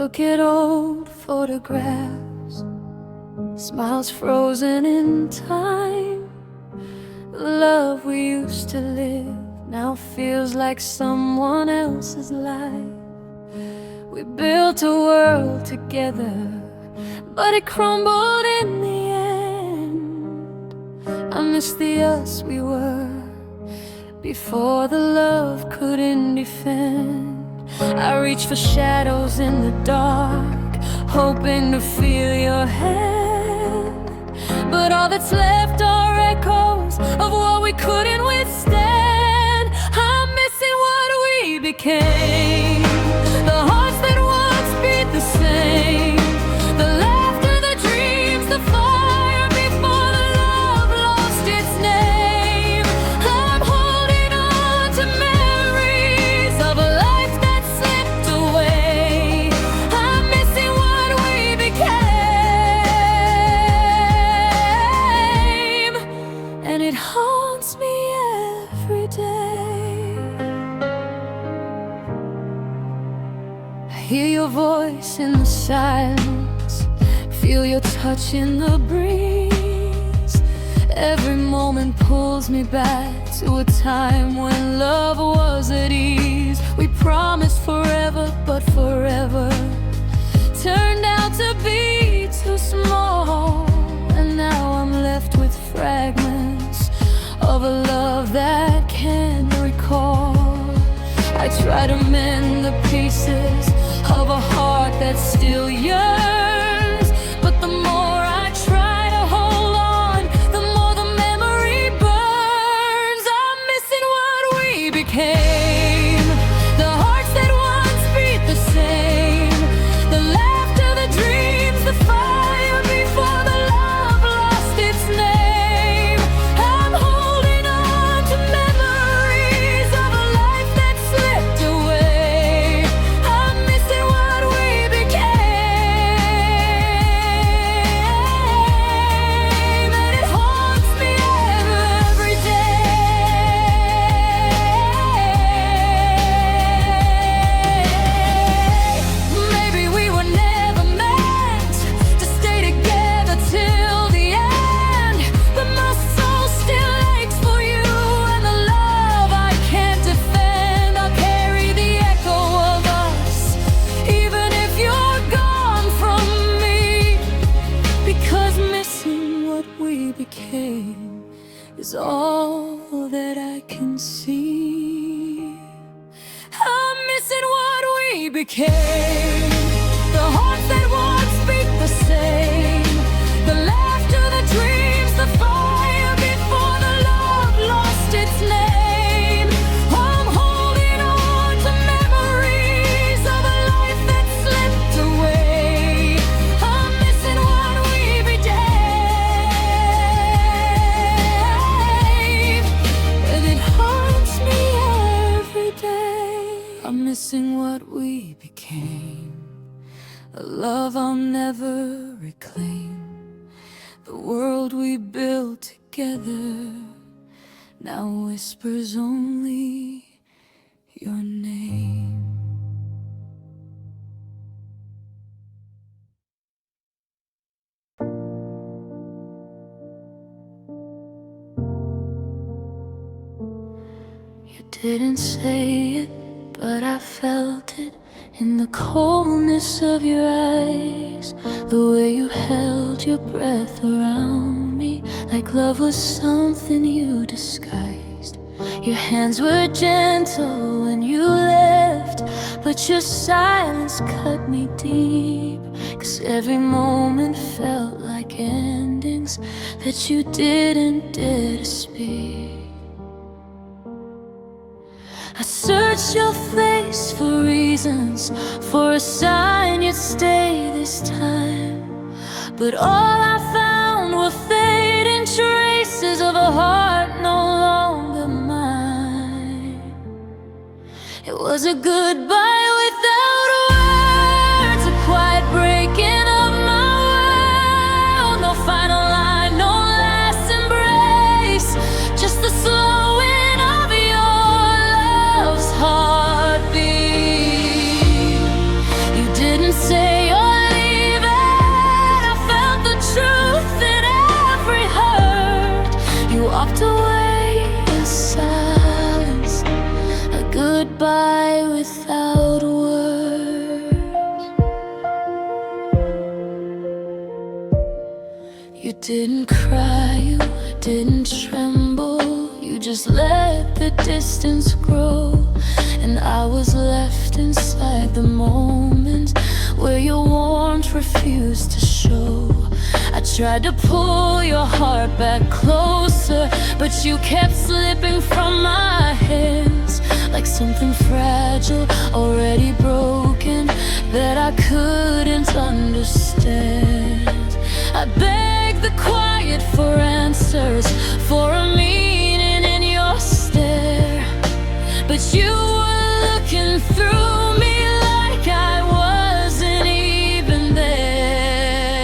Look at old photographs, smiles frozen in time. The love we used to live now feels like someone else's life. We built a world together, but it crumbled in the end. I miss the us we were before the love couldn't defend. I reach for shadows in the dark, hoping to feel your hand, but all that's left are echoes of what we couldn't withstand. I'm missing what we became, the hearts that once beat the same, the laughter, the dreams, the fire before the love lost its name. I'm holding on to memories of a life that slipped away. I'm missing what we became, and it haunts me every day. I hear your voice in the silence, feel your touch in the breeze. Every moment pulls me back to a time when love was at ease. We promised forever, but forever turned out to be too small. And now I'm left with fragments of a love that can't recall. I try to mend the pieces of a heart that still yearns, but the more I try to hold on, the more the memory burns. I'm missing what we became, the hearts that once beat the same, the laughter, the dreams, the fire before the love lost its name. I'm holding on to memories of a life that slipped away. I'm missing what we became, and it haunts me every day. Maybe we were never meant to stay together till the end, but my soul still aches for you and the love I can't defend. I'll carry the echo of us, even if you're gone from me, because missing what we became is all that I can see. I'm missing what we became, the hearts that once beat the same, the laughter, the dreams, the fire before the love lost its name. I'm holding on to memories of a life that slipped away. I'm missing what we became, and it haunts me every day. I'm missing what we became, a love I'll never reclaim. The world we built together now whispers only your name. You didn't say it, but I felt it in the coldness of your eyes, the way you held your breath around me, like love was something you disguised. Your hands were gentle when you left, but your silence cut me deep, 'cause every moment felt like endings that you didn't dare to speak. I searched your face for reasons, for a sign you'd stay this time, but all I found were fading traces of a heart no longer mine. It was a goodbye without words, a quiet breaking of my world. No final line, no last embrace, just the slowing of your love's heartbeat. You didn't say You didn't cry, you didn't tremble, you just let the distance grow. And I was left inside the moment where your warmth refused to show. I tried to pull your heart back closer, but you kept slipping from my hands like something fragile, already broken, that I couldn't understand. I begged the quiet for answers, for a meaning in your stare, but you were looking through me like I wasn't even there.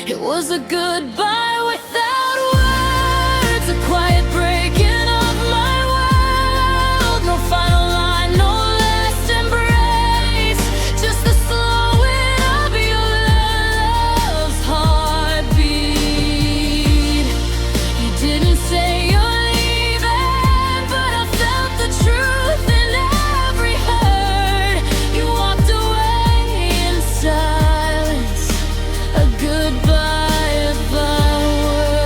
It was a goodbye without words, a quiet breaking of my world. No final line, no last embrace, just the slowing of your love's heartbeat. You didn't say you're leaving, but I felt the truth in every hurt. You walked away in silence, a goodbye without words.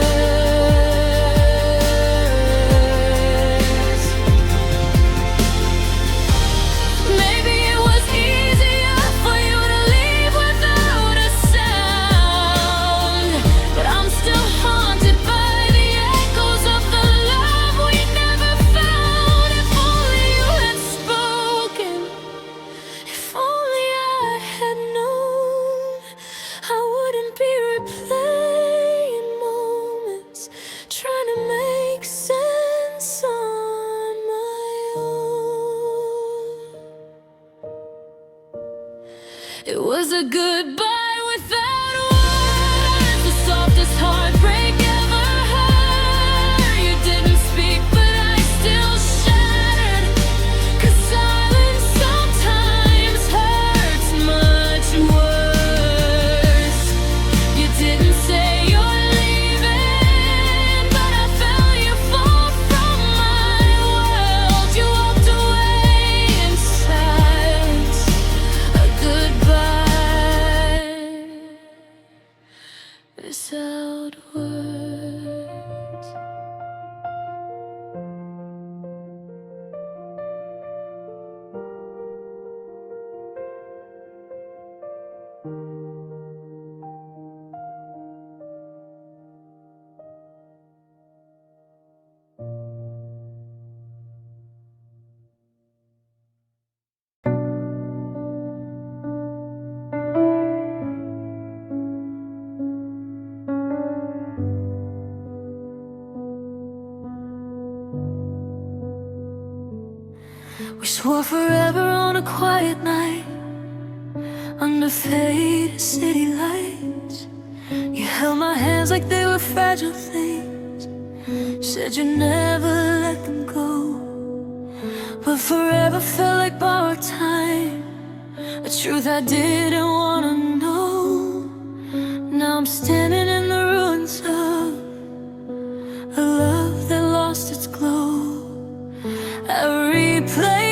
Maybe it was easier for you to leave without a sound, but I'm still haunted by the echoes of the love we never found. If only you had spoken, if only I had known, I wouldn't be replaying moments, trying to make sense on my own. It was a goodbye without words, the softest heartbreak ever heard. You didn't speak, but I still shattered, 'cause silence sometimes hurts much worse. You didn't say you're leaving, but I felt you fall from my world. You walked away in silence, a goodbye without words. We swore forever on a quiet night, under faded city lights. You held my hands like they were fragile things, said you'd never let them go. But forever felt like borrowed time, a truth I didn't wanna know. Now I'm standing in the ruins of a love that lost its glow. I replay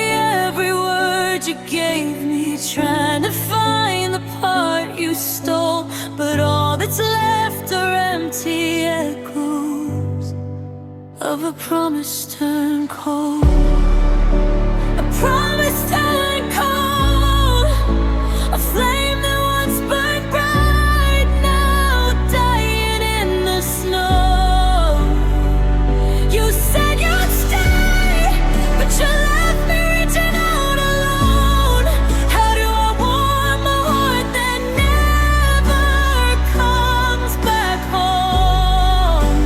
every word you gave me, trying to find the part you stole, but all that's left are empty echoes of a promise turned cold. A promise turned cold, a flame that once burned bright, now dying in the snow. You said you'd stay, but you left me reaching out alone. How do I warm a heart that never comes back home?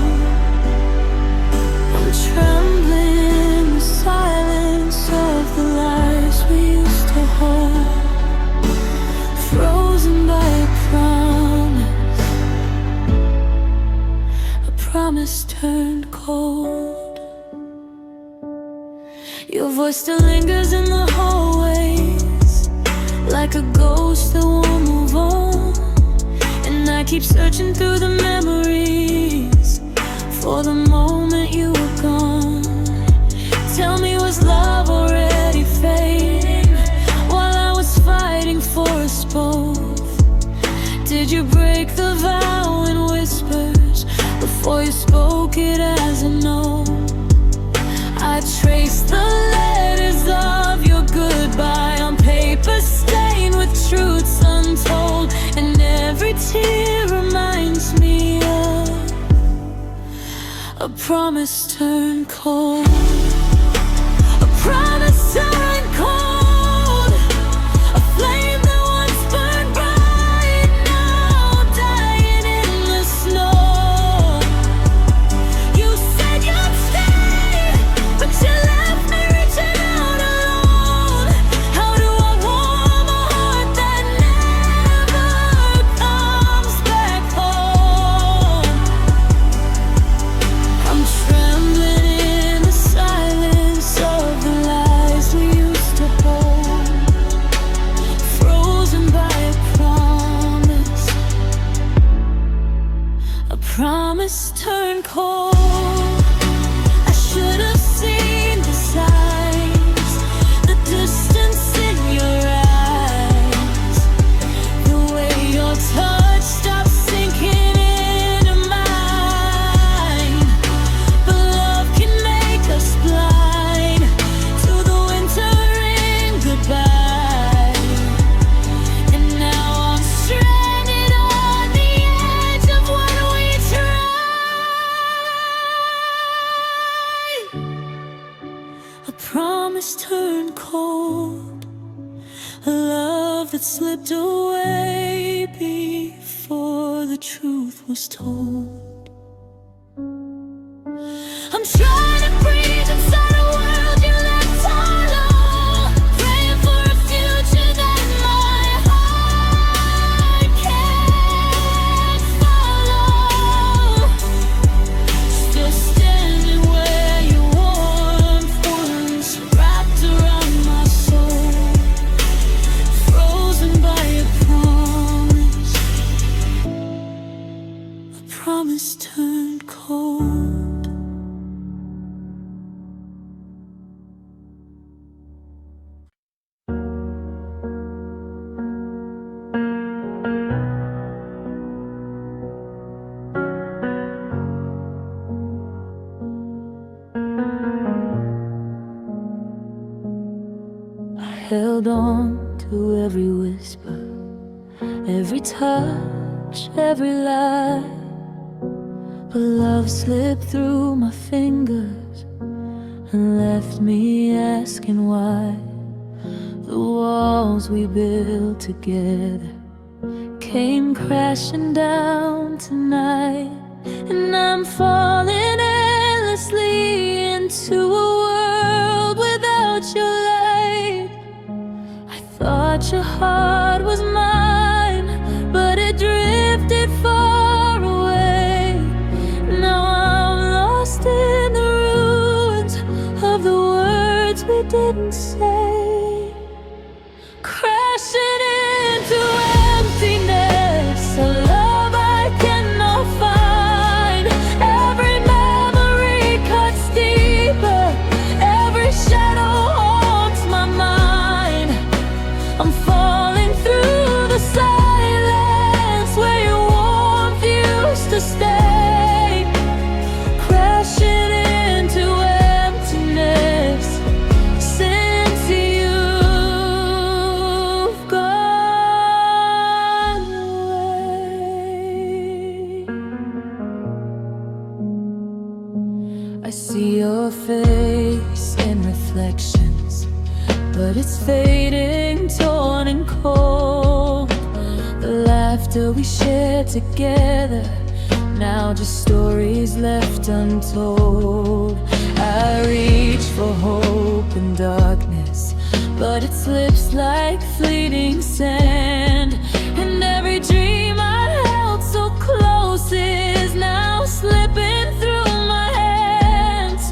I'm trembling in the silence of the lies we used to hold, frozen by a promise turned cold. Your voice still lingers in the hallways, like a ghost that won't move on. And I keep searching through the memories for the moment you were gone. Tell me, was love already fading while I was fighting for us both? Did you break the vow in whispers before you spoke it as a no. I traced the letters of your goodbye on paper stained with truths untold, and every tear reminds me of a promise turned cold. A promise turned cold. A flame that once burned bright, now dying in the snow. You said you'd stay, but you left me reaching out alone. How do I warm a heart that never comes back home? I'm trembling in the silence of the lies we used to hold, frozen by a promise turned cold. I should have seen the signs, the distance in your eyes, the way your touch stopped sinking into mine. But love can make us blind to the wintering goodbye. And now I'm stranded on the edge of what we tried. A promise turned cold, a love that slipped away before the truth was told. I'm trying to breathe inside a world you left hollow, praying for a future that my heart can't follow. Still standing where your warmth was wrapped around my soul, frozen by a promise turned cold. I held on to every whisper, every touch, every lie. But love slipped through my fingers and left me asking why. The walls we built together came crashing down tonight, and I'm falling endlessly into a world without your light. I thought your heart was mine, but it drifted far away. Now I'm lost in the ruins of the words we didn't say, crashing into emptiness, a love I cannot find. Every memory cuts deeper, every shadow haunts my mind. I'm falling through the silence where your warmth used to stay, crashing into emptiness since you've gone away. I see your face in reflections, but it's fading, torn and cold. The laughter we shared together, now just stories left untold. I reach for hope in darkness, but it slips like fleeting sand. And every dream I held so close is now slipping through my hands.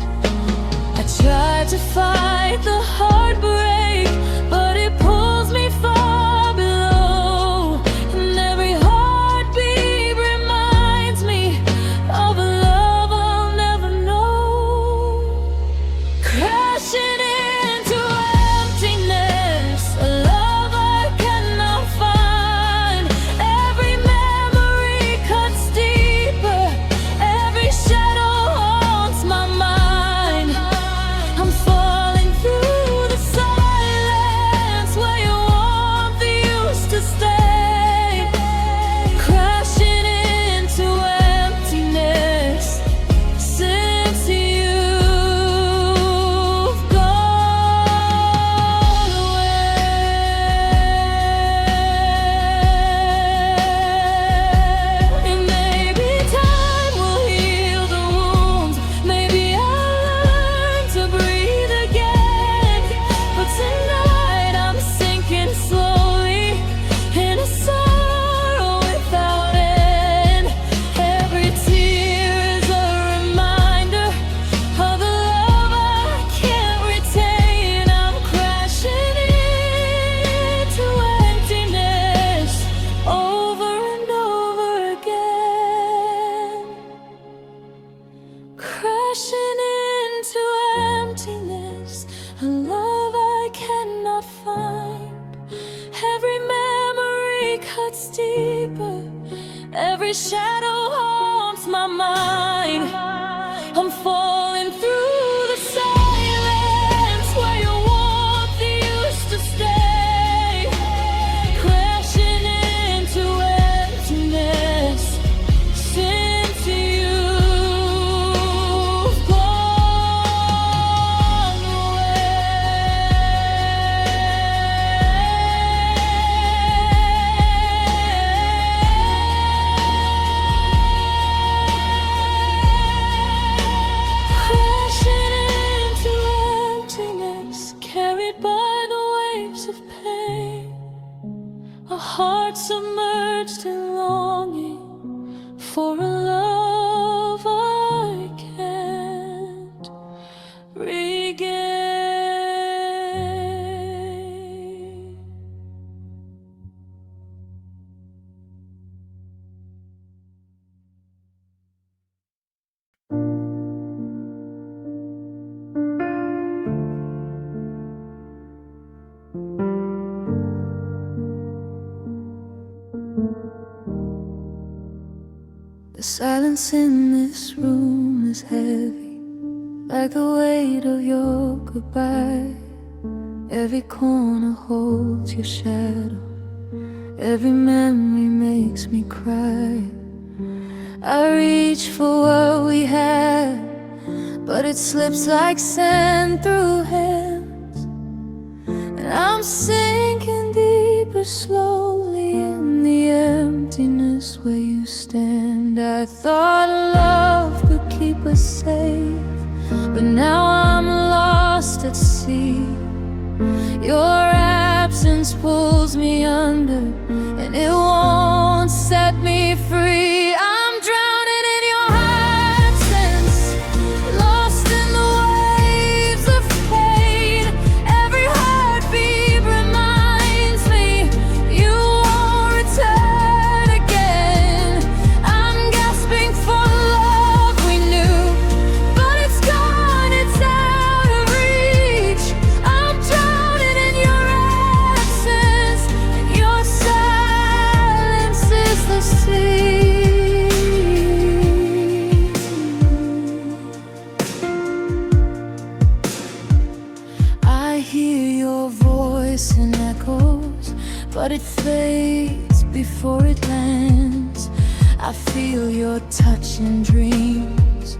I tried to fight the heartbreak, but it pulls me far below. And every heartbeat reminds me of a love I'll never know, crashing into emptiness, a love I cannot find. Every Every shadow haunts my mind. I'm falling through the silence where your warmth used to stay, crashing into emptiness since you've gone crashing into emptiness, carried by the waves of pain. A heart submerged in longing for a love I can't regain. The silence in this room is heavy, like the weight of your goodbye. Every corner holds your shadow, every memory makes me cry. I reach for what we had, but it slips like sand through hands. And I'm sinking deeper slowly in the emptiness where you stand. I thought love could keep us safe, but now I'm lost at sea. Your absence pulls me under, and it won't set me free. I'm drowning in your absence, lost in the waves of pain. Every heartbeat reminds me you won't return again. I'm gasping for the love we knew, but it's gone, it's out of reach. I'm drowning in your absence, and your silence is the sea. I hear your voice in echoes, but it fades before it lands. I feel your touch in dreams,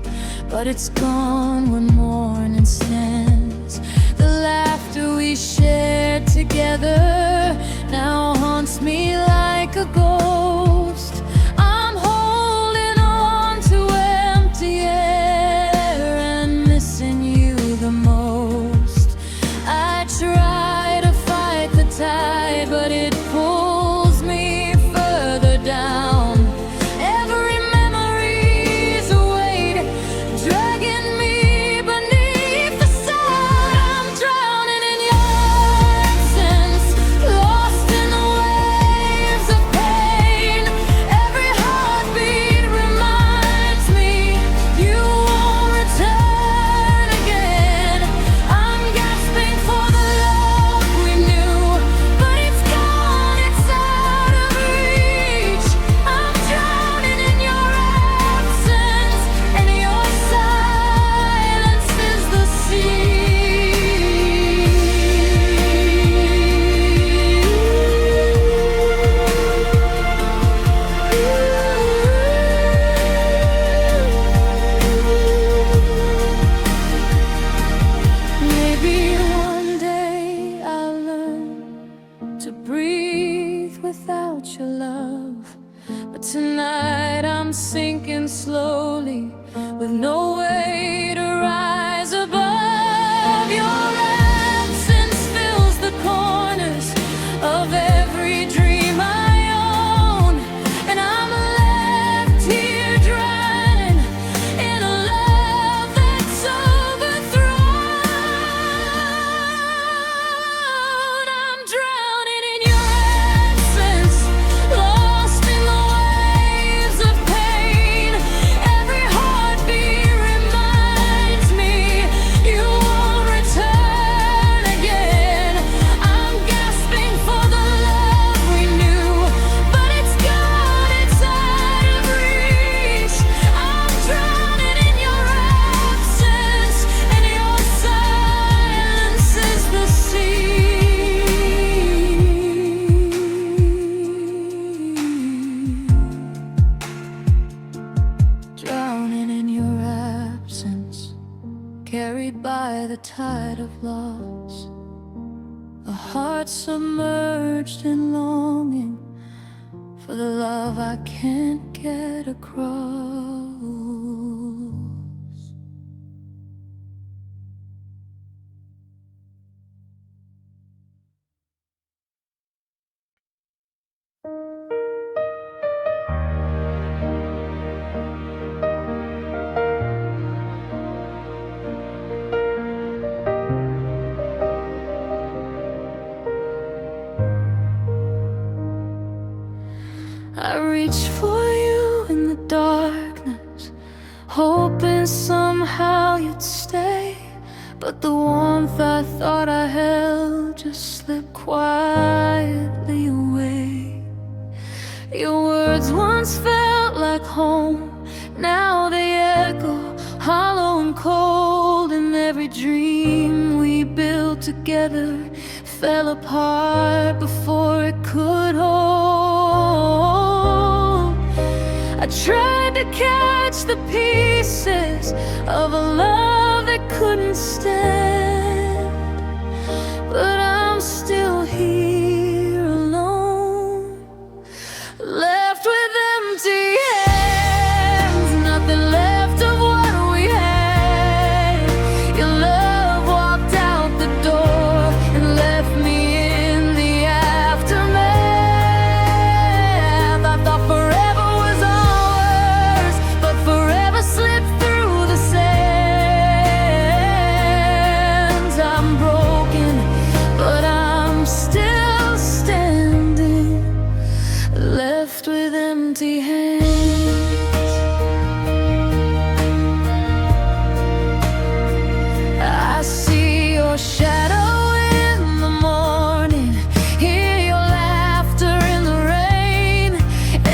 but it's gone when morning stands. The laughter we shared together now haunts me like a ghost. I'm holding on to empty air and missing you the most. I try to fight the tide, but it pulls me further down. Every memory's a weight, dragging me beneath the sun. I'm drowning in your absence, lost in the waves of pain. Every heartbeat reminds me you won't return again. I'm gasping for the love we knew, but it's gone, it's out of reach. I'm drowning in your absence, and your silence is the Maybe one day I'll learn to breathe without your love, but tonight I'm sinking slowly with no way to rise above. Your absence fills the corners of every dream I own, and I'm left here drowning in a love that's overthrown. I'm drowning in your absence, lost in the waves of pain. Every heartbeat reminds carried by the tide of loss, a heart submerged in longing for the love I can't get across. I reached for you in the darkness, hoping somehow you'd stay. But the warmth I thought I held just slipped quietly away. Your words once felt like home, now they echo hollow and cold. And every dream we built together fell apart before it could hold. I tried to catch the pieces of a love that couldn't stand, but I'm still here alone, left with empty hands, nothing left of what we had. Your love walked out the door and left me in the aftermath. I thought forever was ours, but forever slipped through the sands. I'm broken, but I'm still standing, left with empty hands. I see your shadow in the morning, hear your laughter in the rain.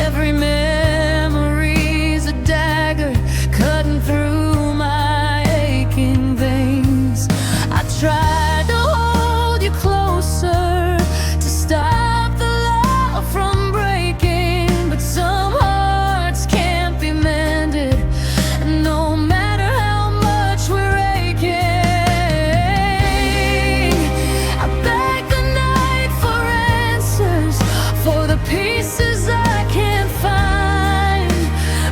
Every memory's a dagger cutting through my aching veins. I tried to hold you closer to stop the love from breaking, but some hearts can't be mended, no matter how much we're aching. I beg the night for answers, for the pieces I can't find,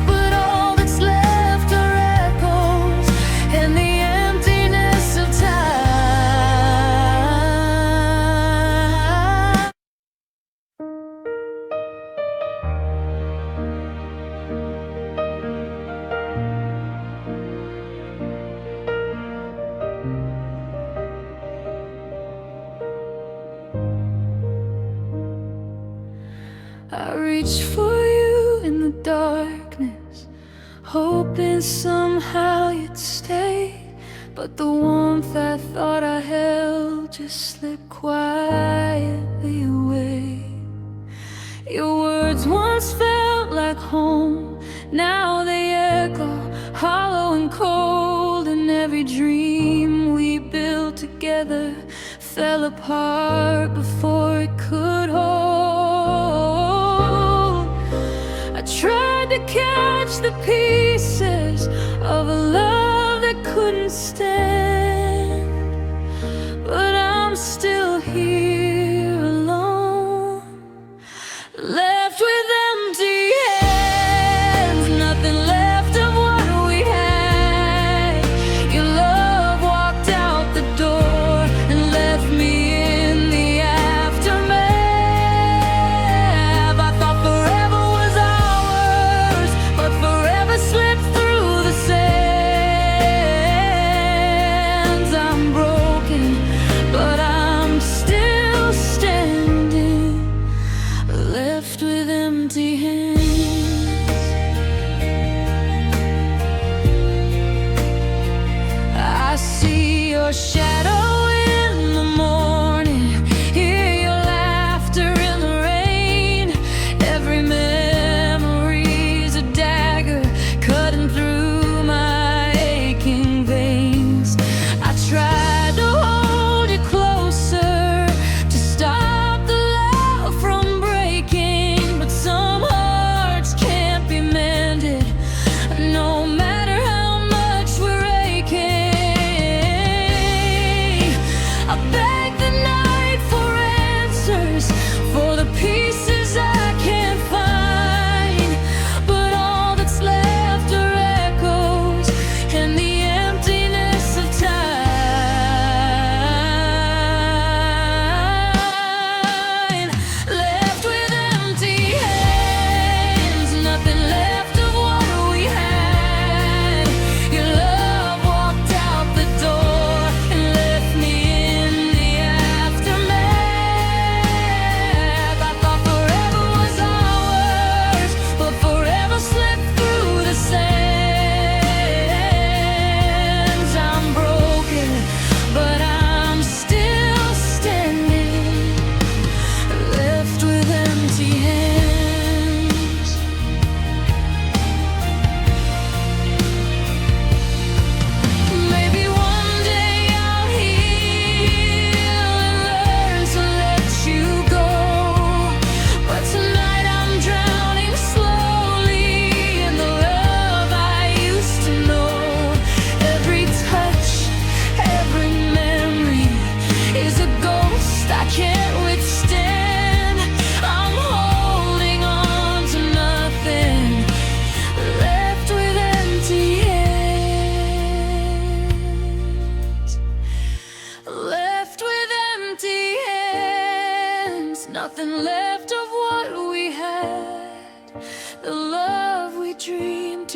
but all that's left are echoes and the emptiness of time. I reached for you in the darkness, hoping somehow you'd stay. But the warmth I thought I held just slipped quietly away. Your words once felt like home, now they echo hollow and cold. And every dream we built together fell apart before it could hold. I tried to catch the pieces of a love that couldn't stand, but I'm still here alone, left with empty hands, nothing left of what we had. Your love walked out the door and left me in the aftermath. I thought forever was ours, but forever slipped through the sands. I'm broken, but I'm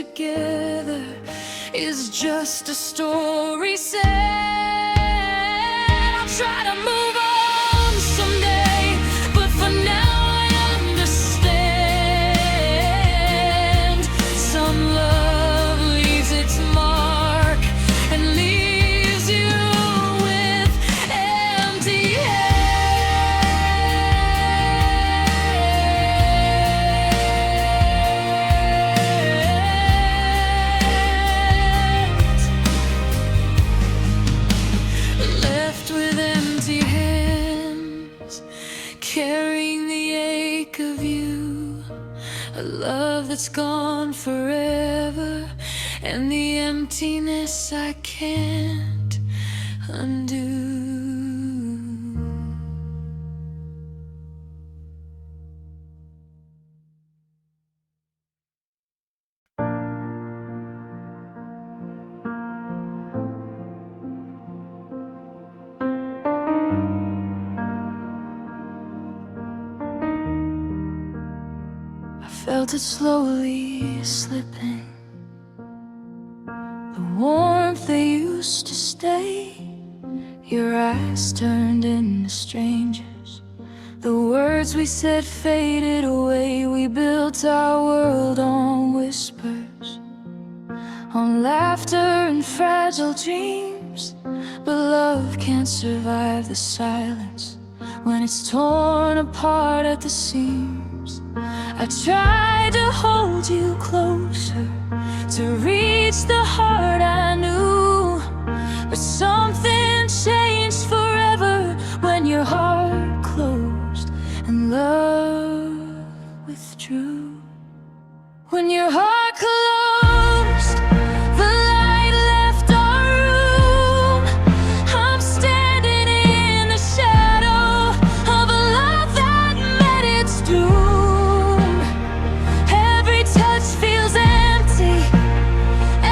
together is just a story said. I'll try to move on someday, but for now I understand. Some love leaves its mark and leaves you with empty hands. Left with empty hands, carrying the ache of you. A love that's gone forever, and the emptiness I can't undo. I felt it slowly slipping, the warmth that used to stay. Your eyes turned into strangers, the words we said faded away. We built our world on whispers, on laughter and fragile dreams. But love can't survive the silence when it's torn apart at the seams. I tried to hold you closer, to reach the heart I knew, but something changed forever when your heart closed and love withdrew. When your heart closed, the light left our room. I'm standing in the shadow of a love that met its doom. Every touch feels empty,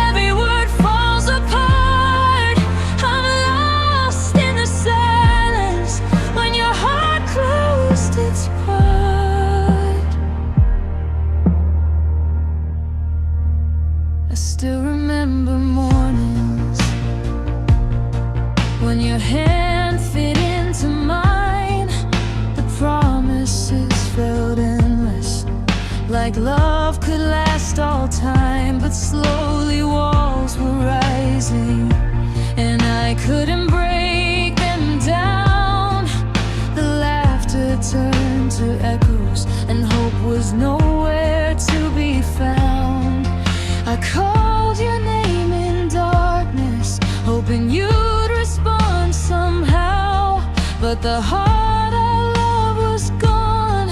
every word falls apart. I'm lost in the silence when your heart closed its part. I still remember mornings when your hand fit into mine. The promises felt endless, like love could last all time. But slowly walls were rising, and I couldn't break them down. The laughter turned to echoes, and hope was nowhere to be found. I called your name in darkness, hoping you'd respond somehow. But the heart I loved was gone,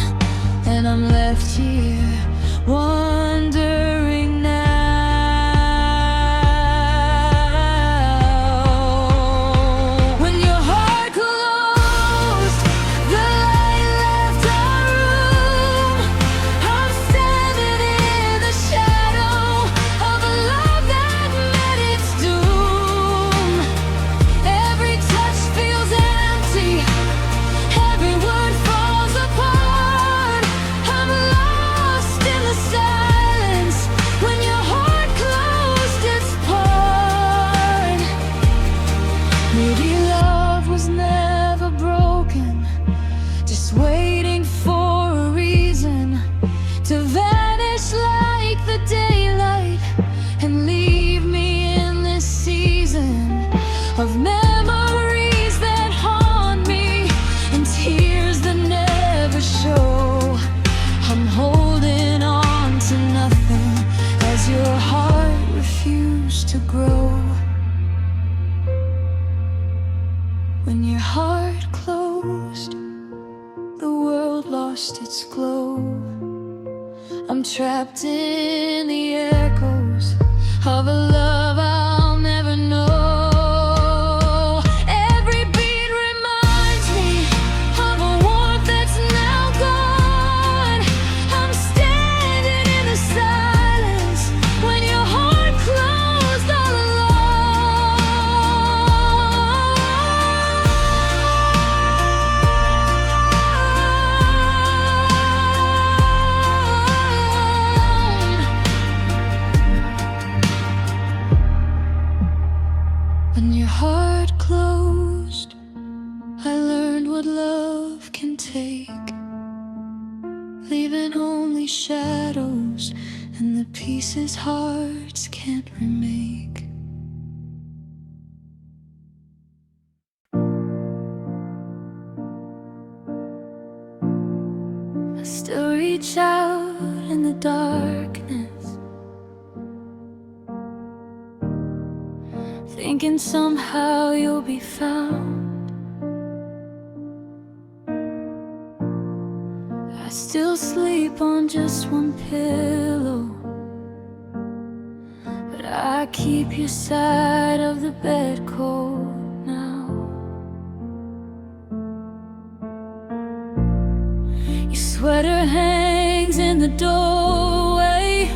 and I'm left here wondering now. When your heart closed, the light left our room. I'm standing in the shadow of a love that met its doom. Every touch feels empty, every word falls apart. I'm lost in the silence when your heart closed its part. Maybe love was never broken, just waiting for a reason to vanish like the daylight and leave me in this season of memories that haunt me and tears that never show. I'm holding on to nothing as your heart refused to grow. When your heart closed, the world lost its glow. I'm trapped in the echoes of a love I'll never know. Every beat reminds me of a warmth that's now gone. I'm standing in the silence when your heart closed all alone. pieces hearts can't remake. I still reach out in the darkness, thinking somehow you'll be found. I still sleep on just one pillow, but I keep your side of the bed cold now. Your sweater hangs in the doorway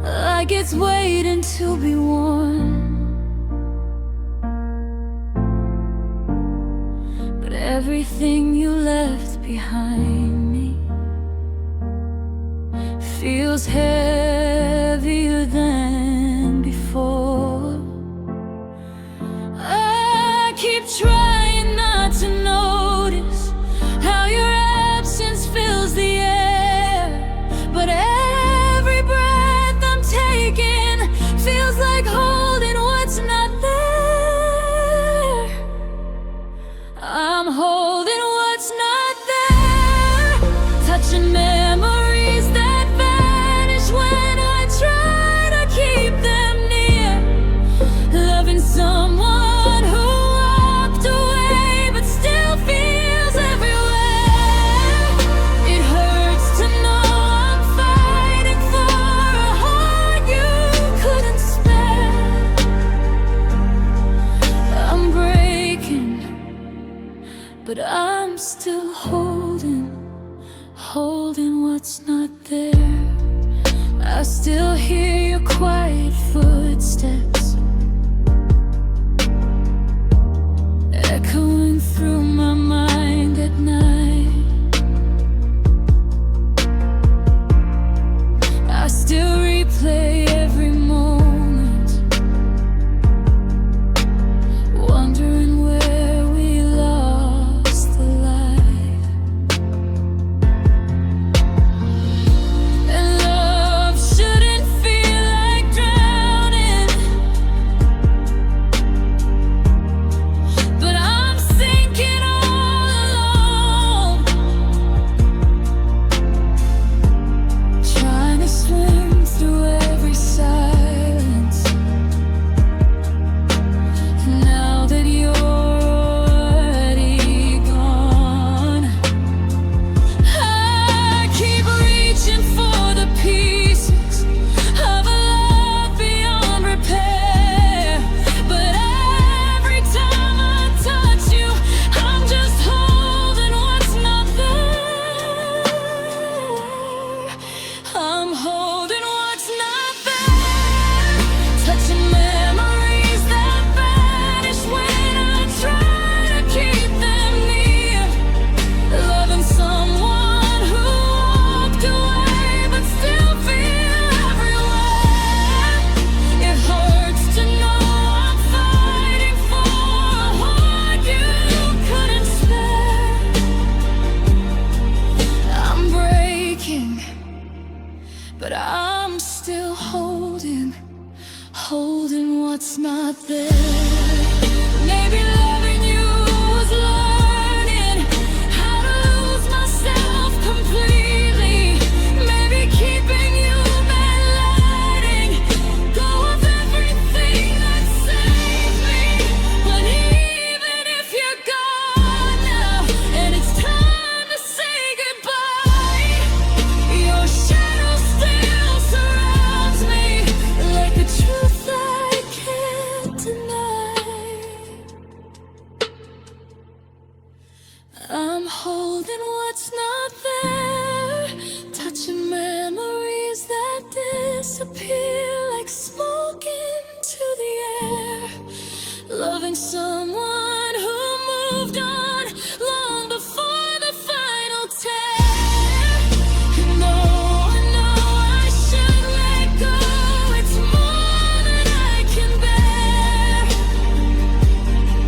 like it's waiting to be worn. Everything you left behind me feels heavier than before. I keep trying not to notice how your absence fills the air, but every breath I'm taking feels like holding what's not there. I'm holding what's not there, touching memories that vanish when I try to keep them near. Loving someone who walked away but still feels everywhere. It hurts to know I'm fighting for a heart you couldn't spare. I'm breaking, but I'm still holding what's not there. I still hear your quiet footsteps echoing through my mind at night. I still replay every moment, wondering where we lost the light. And love shouldn't feel like drowning, but I'm sinking all alone, trying to swim through every silence. Now that you're already gone, I keep reaching for the pieces of a love beyond repair. But every time I touch you, I'm just holding what's not there. I'm holding what's not there, touching memories that vanish when I try to keep them near. Loving someone who walked away but still feel everywhere. It hurts to know I'm fighting for a heart you couldn't spare. I'm breaking, but I'm still holding what's not there. Maybe loving you was learning how to lose myself completely. Maybe keeping you meant letting go of everything that saved me. But even if you're gone now and it's time to say goodbye, your shadow still surrounds me like a truth I can't deny. I'm holding what's not there, touching memories that disappear like smoke into the air. Loving someone who moved on long before the final tear. And though I know I should let go, it's more than I can bear.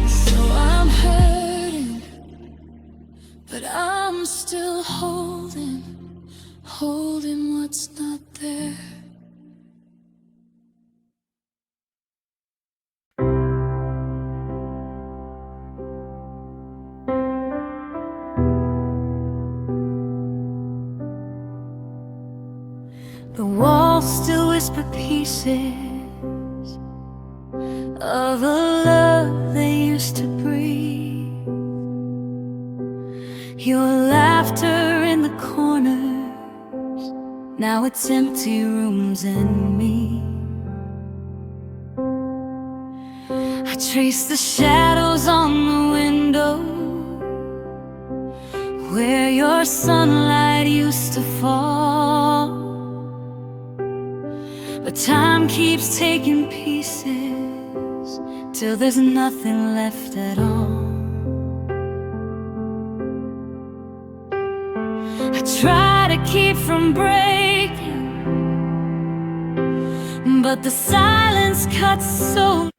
So I'm hurting, but I'm still holding than what's not there. The walls still whisper pieces of a love they used to breathe. Your laughter in the corners, now it's empty rooms and me. I trace the shadows on the window where your sunlight used to fall. But time keeps taking pieces till there's nothing left at all. I try to keep from breaking, but the silence cuts so.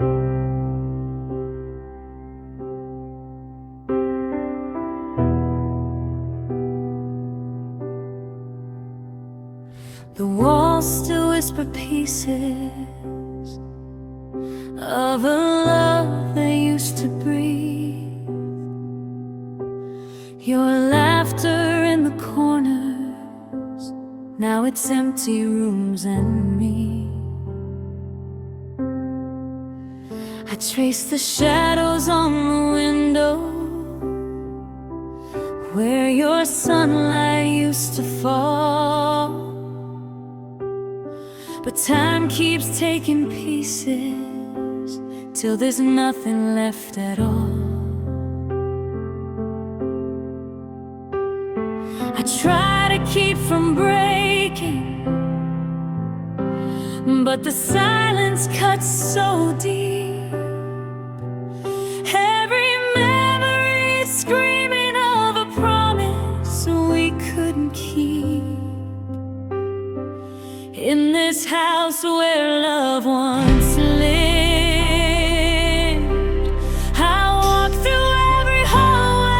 The walls still whisper pieces of a love they used to breathe. Your laughter in the corners, now it's empty rooms and me. I trace the shadows on the window where your sunlight used to fall. But time keeps taking pieces till there's nothing left at all. I try to keep from breaking, but the silence cuts so deep. Every memory screaming of a promise we couldn't keep. In this house where love once lived, I walk through every hallway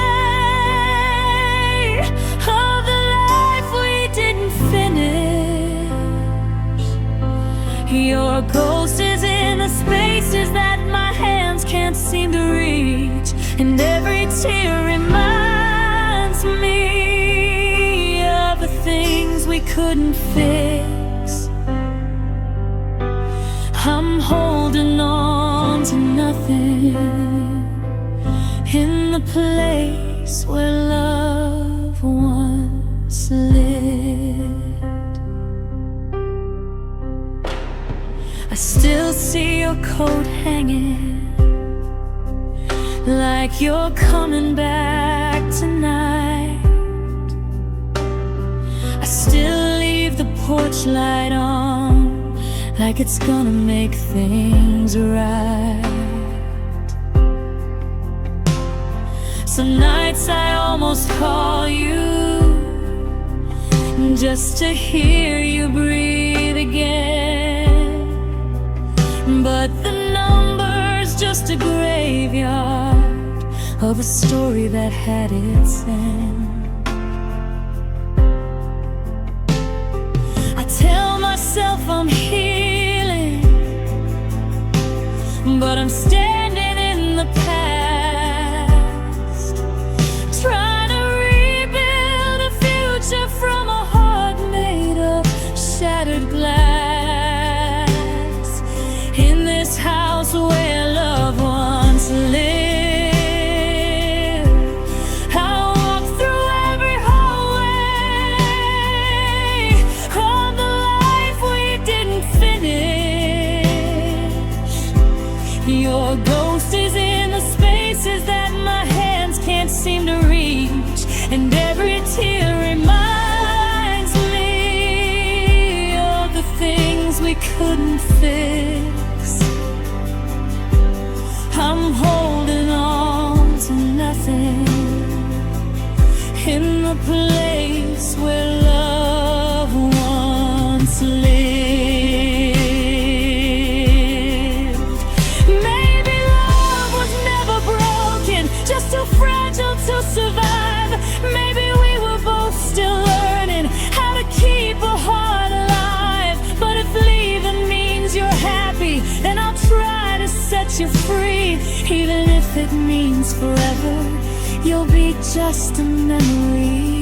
of the life we didn't finish. Your ghost is in the spaces that my hands can't seem to reach, and every tear reminds me of the things we couldn't fix. I'm holding on to nothing in the place where love once lived. I still see your coat hanging, like you're coming back tonight. I still leave the porch light on, like it's gonna make things right. Some nights I almost call you just to hear you breathe again, but the number's just a graveyard of a story that had its end. I tell myself I'm healing, but I'm standing in the past, trying to rebuild a future from a heart made of shattered glass. In this house where love once lived, your ghost is in the spaces that my hands can't seem to reach, and every tear reminds me of the things we couldn't fix. I'm holding on to nothing in the place where love once lived. To survive, maybe we were both still learning how to keep a set you free. Even if it means forever, you'll be just a memory.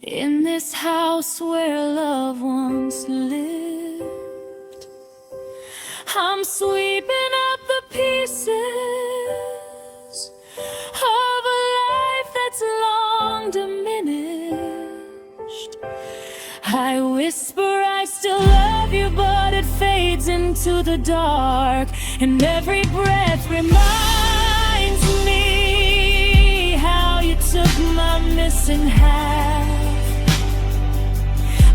In this house where love once lived, I'm sweeping up the pieces of a life that's long diminished. I whisper I still love you, but it fades into the dark, and every breath reminds me how you took my missing half.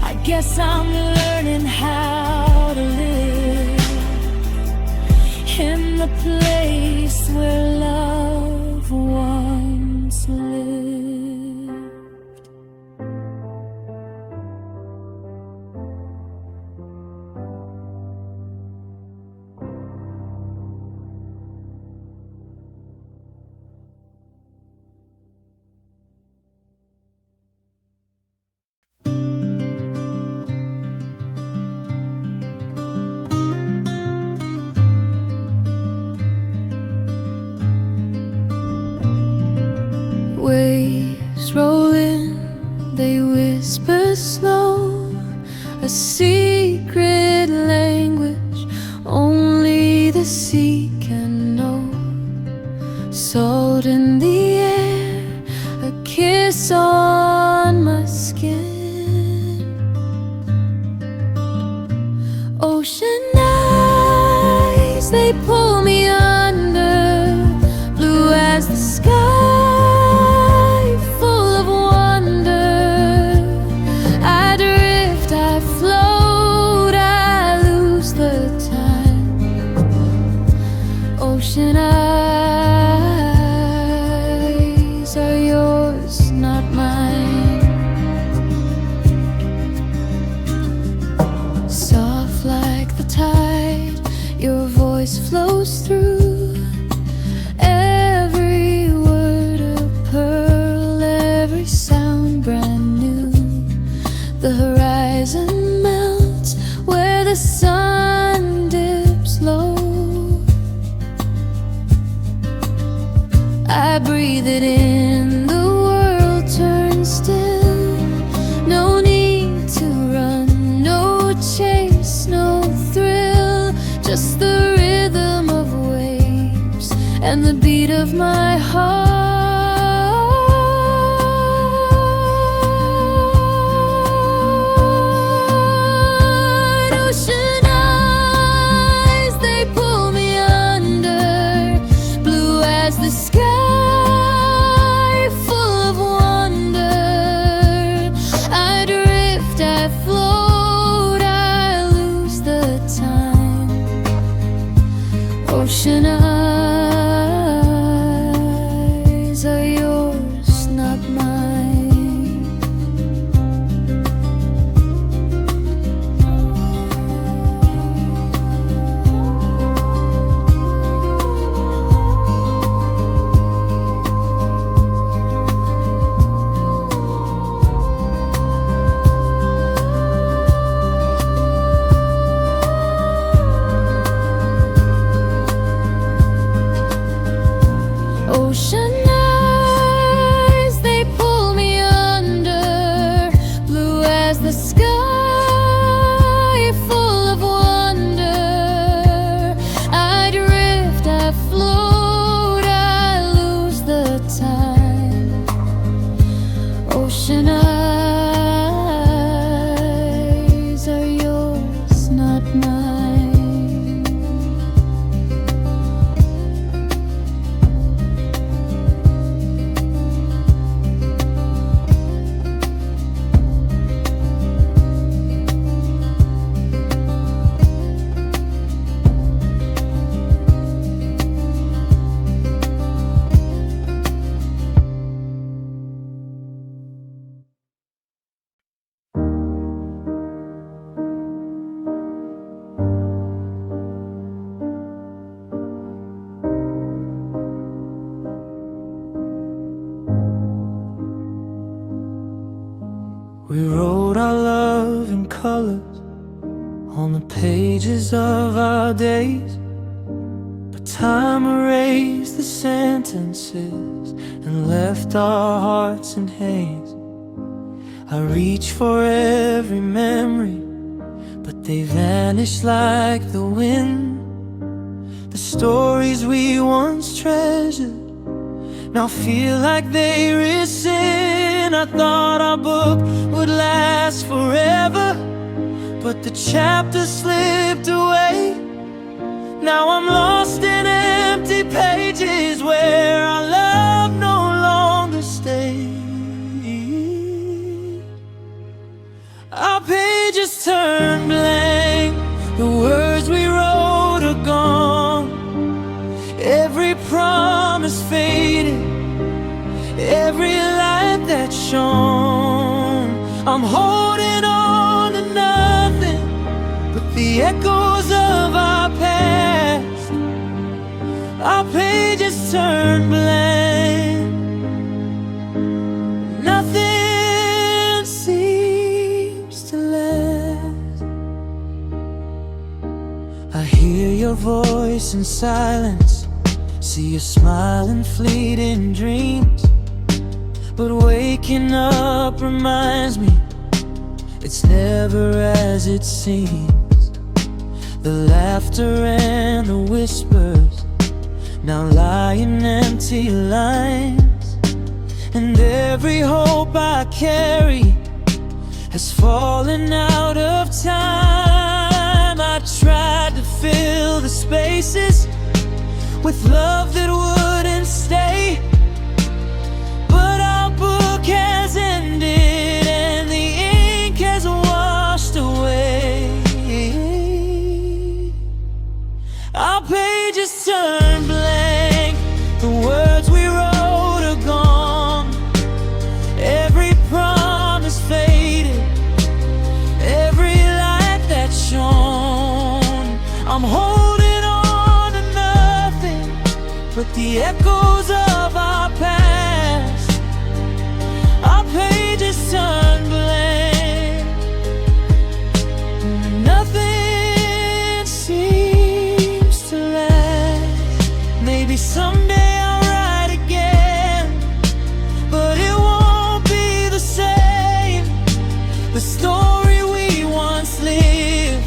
I guess I'm learning how to live in the place where love once lived. Waves roll in, they whisper slow, a secret language only the sea can know. Salt in the air, a kiss on my skin. Ocean eyes, they pull me under, blue as the sky. Ocean eyes are yours, not mine. Soft like the tide, your voice flows through. Every word a pearl, every sound brand new. The horizon melts where the sun dips low. I breathe it in, the world turns still. No need to run, no chase, no thrill. Just the rhythm of waves and the beat of my heart. Ocean eyes, they pull me under, blue as the sky. Ocean eyes are yours, not mine. Ocean eyes, they pull me under, blue as the sky, full of wonder. I drift, I float, I lose the time. Ocean eyes are yours, not mine. We wrote our love in colors on the pages of our days. But time erased the sentences and left our hearts in haze. I reach for every memory, but they vanish like the wind. The stories we once treasured now feel like they rescind. I thought our book would last forever, but the chapter slipped away. Now I'm lost in empty pages where our love no longer stays. Our pages turn blank, the words we wrote are gone. Every promise faded, every light that shone. I'm holding on to nothing but the echoes of our past. Our pages turn blank, nothing seems to last. I hear your voice in silence, see your smile in fleeting dreams. But waking up reminds me it's never as it seems. The laughter and the whispers now lie in empty lines, and every hope I carry has fallen out of time. I tried to fill the spaces with love that wouldn't stay, but our book has ended and the ink has washed away. Our pages turn blank, the words we wrote are gone. Every promise faded, every light that shone. I'm holding on to nothing but the echoes of our past. Our pages turn blank, nothing seems to last. Maybe someday I'll write again, but it won't be the same. The story we once lived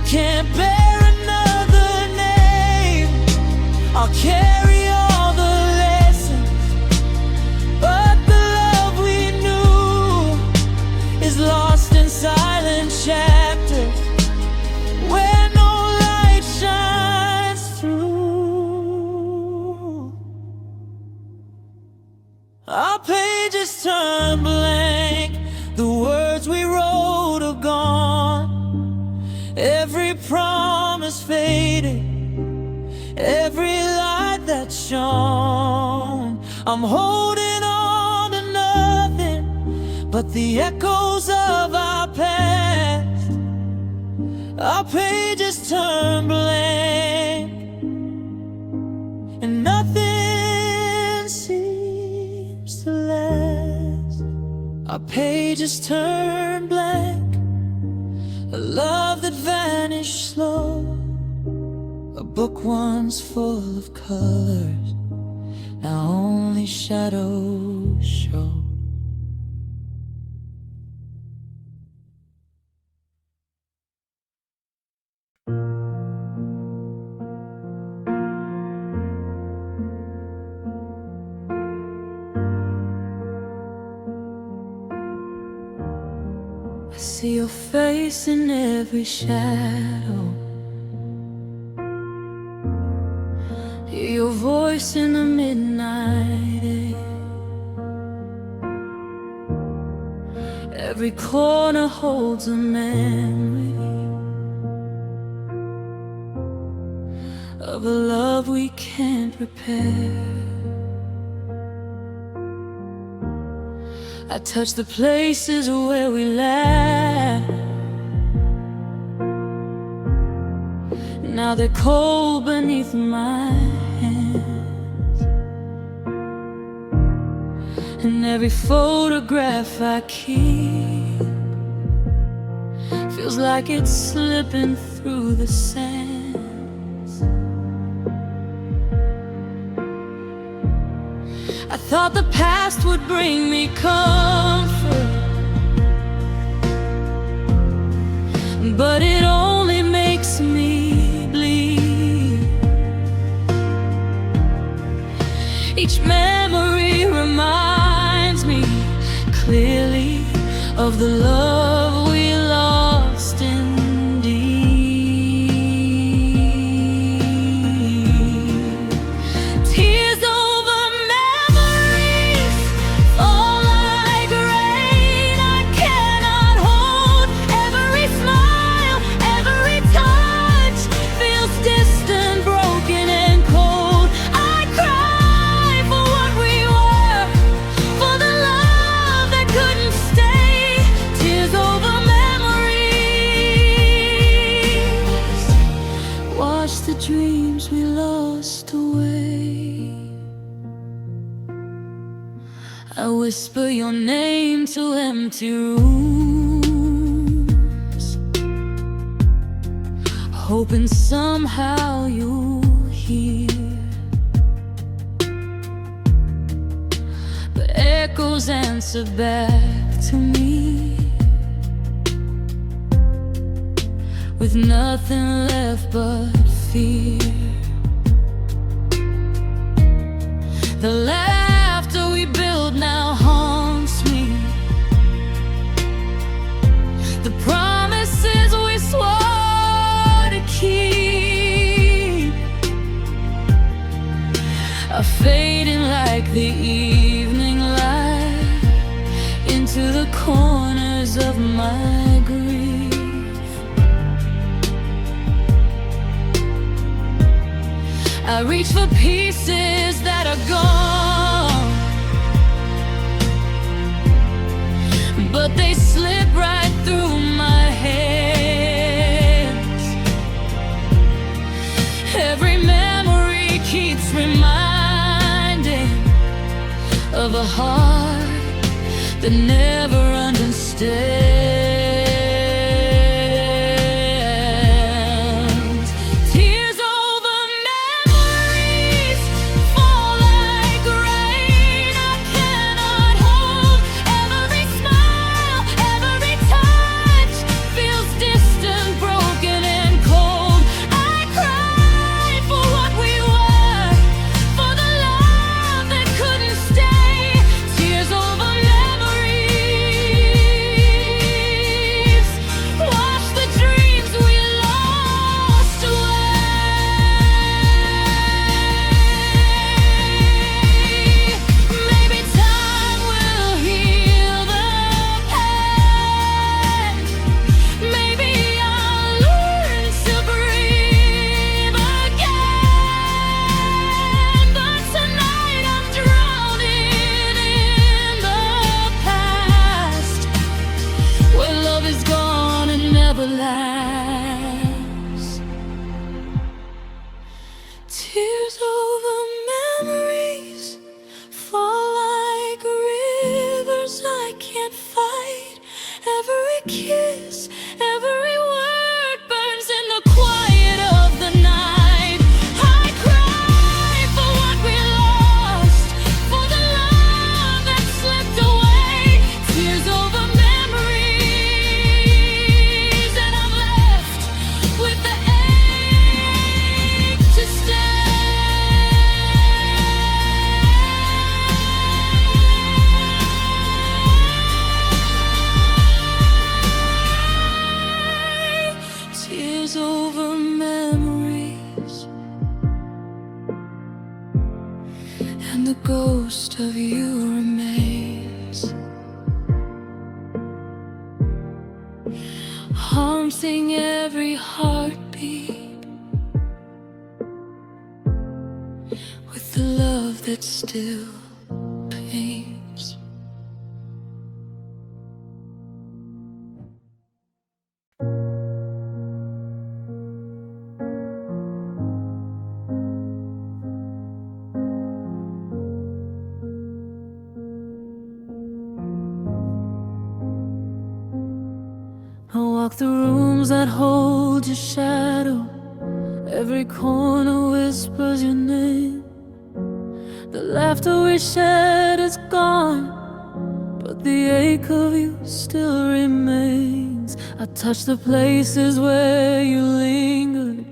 can't bear another name. I'll carry all the lessons, but the love we knew is lost in silent chapters where no light shines through. Our pages turn blank, the words we wrote are gone. Every promise faded, every light that shone. I'm holding on to nothing but the echoes of our past. Our pages turn blank, and nothing seems to last. Our pages turn blank, a love that vanished slow. A book once full of colors, now only shadows show. I see your face in every shadow, hear your voice in the midnight air. Every corner holds a memory of a love we can't repair. I touch the places where we laughed, now they're cold beneath my hands. And every photograph I keep feels like it's slipping through the sands. I thought the past would bring me comfort, but it only makes me bleed. Each memory reminds me clearly of the love we lost indeed. Tears over memories fall like rain. I cannot hold every smile, every touch feels distant, broken and cold. I cry for what we were, for the love that couldn't stay. Tears over memories, watch the dreams we lost away. I whisper your name to empty rooms, hoping somehow you'll hear. But echoes answer back to me with nothing left but fear. The laughter we built now haunts me. The promises we swore to keep are fading like the evening light into the corners of my grief. I reach for pieces that are gone, but they slip right through my hands. Every memory keeps reminding of a heart that never understands. Tears over memories fall like rain. I cannot hold every smile, every touch feels distant, broken and cold. I cry for what we were, for the love that couldn't stay. Tears over memories, wash the dreams we lost away. Maybe time will heal the past. Maybe I'll learn to breathe again. But tonight I'm drowning in the past, where love is gone and never lasts. Tears over memories fall like rivers I can't fight. Every kiss, every word burns in the quiet of the night. I cry for what we lost, for the love that slipped away. Tears over memories, and I'm left with the ache to stay. Tears over memories, and the ghost of you remains, haunting every heartbeat with the love that still pains. walk the rooms that hold your shadow. Every corner whispers your name. The laughter we shared is gone, but the ache of you still remains. I touch the places where you lingered,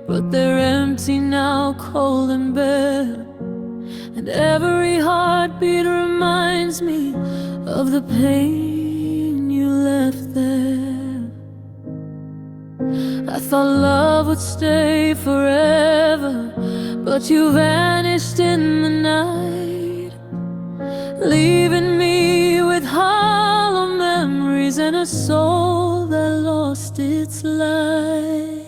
but they're empty now, cold and bare. And every heartbeat reminds me of the pain you left there. I thought love would stay forever, but you vanished in the night, leaving me with hollow memories and a soul that lost its light.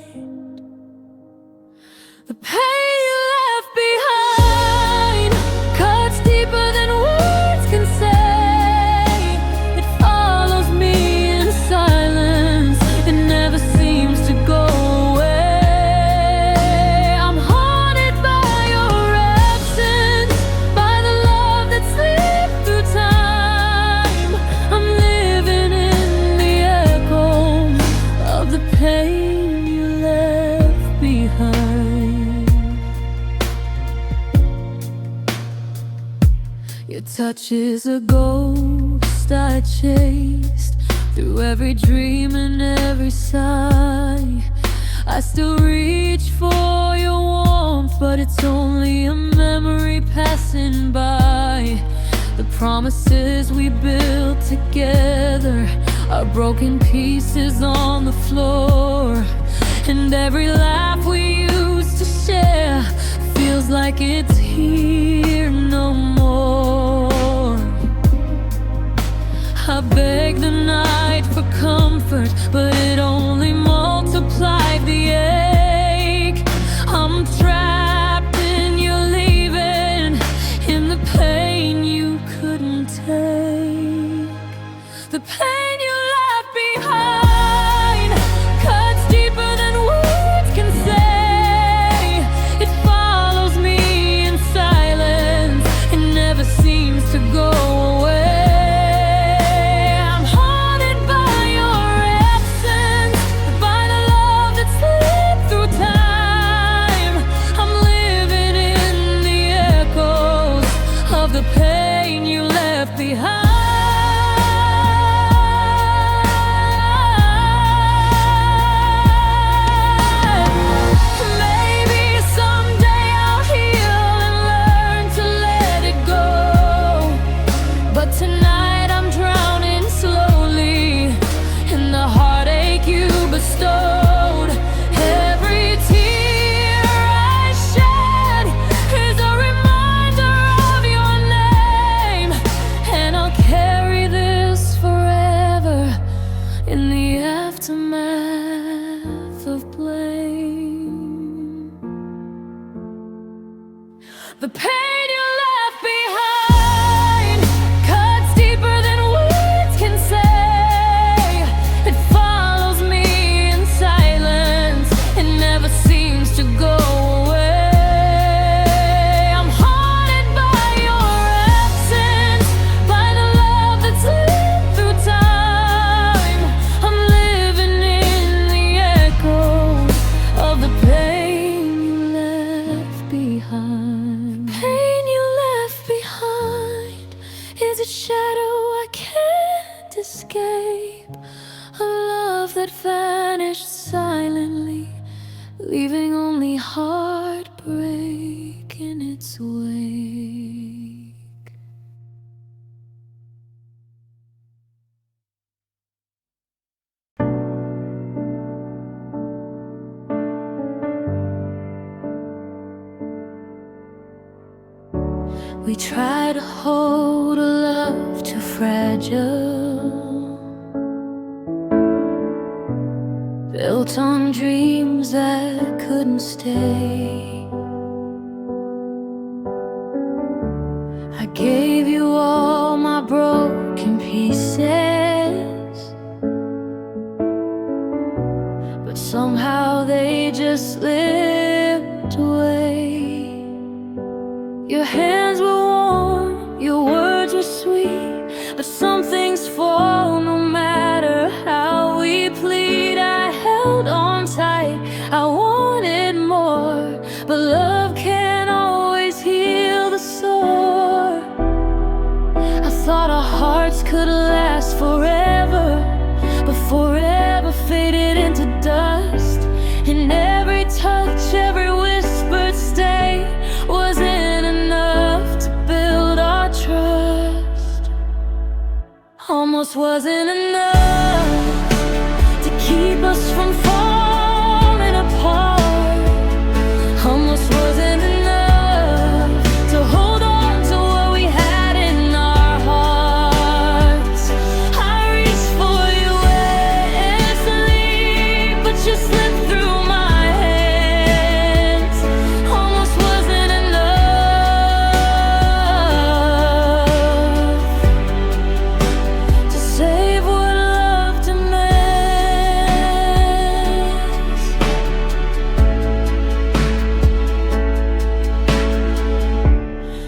The pain you left behind cuts deeper than words can say. It follows me in silence, it never seems to go away. I'm haunted by your absence, by the love that slipped through time. I'm living in the echo of the pain you left behind. Your touch is a ghost I chased through every dream and every sigh. I still reach for your warmth, but it's only a memory passing by. The promises we built together are broken pieces on the floor, and every laugh we used to share feels like it's here no more. I begged the night for comfort, but it only multiplied the ache. I'm trapped in your leaving, in the pain you couldn't take. The pain you left behind cuts deeper than words can say. It follows me in silence, it never seems to go away. I'm haunted by your absence, by the love that slipped through time. I'm living in the echoes of the pain you left behind. Tonight I'm drowning slowly in the heartache you bestowed. Every tear I shed is a reminder of your name, and I'll carry this forever in the aftermath of blame. The pain you left behind cuts deeper than words can say. It follows me in silence, it never seems to go away. I'm haunted by your absence, by the love that slipped through time. I'm living in the echoes of the pain you left behind. Pain you left behind is a shadow I can't escape, a love that vanished silently, leaving only heartbreak in its wake. We try to hold a love too fragile, built on dreams that couldn't stay. I gave you all my broken pieces, but somehow they just slipped away. Your hands were warm, your words were sweet, but some things fall no matter how we plead. thought our hearts could last forever, but forever faded into dust. And every touch, every whispered stay wasn't enough to build our trust. Almost wasn't enough to keep us from falling apart. Almost wasn't enough to hold on to what we had in our hearts. I reached for you endlessly, but you slipped through my hands. Almost wasn't enough to save what love demands.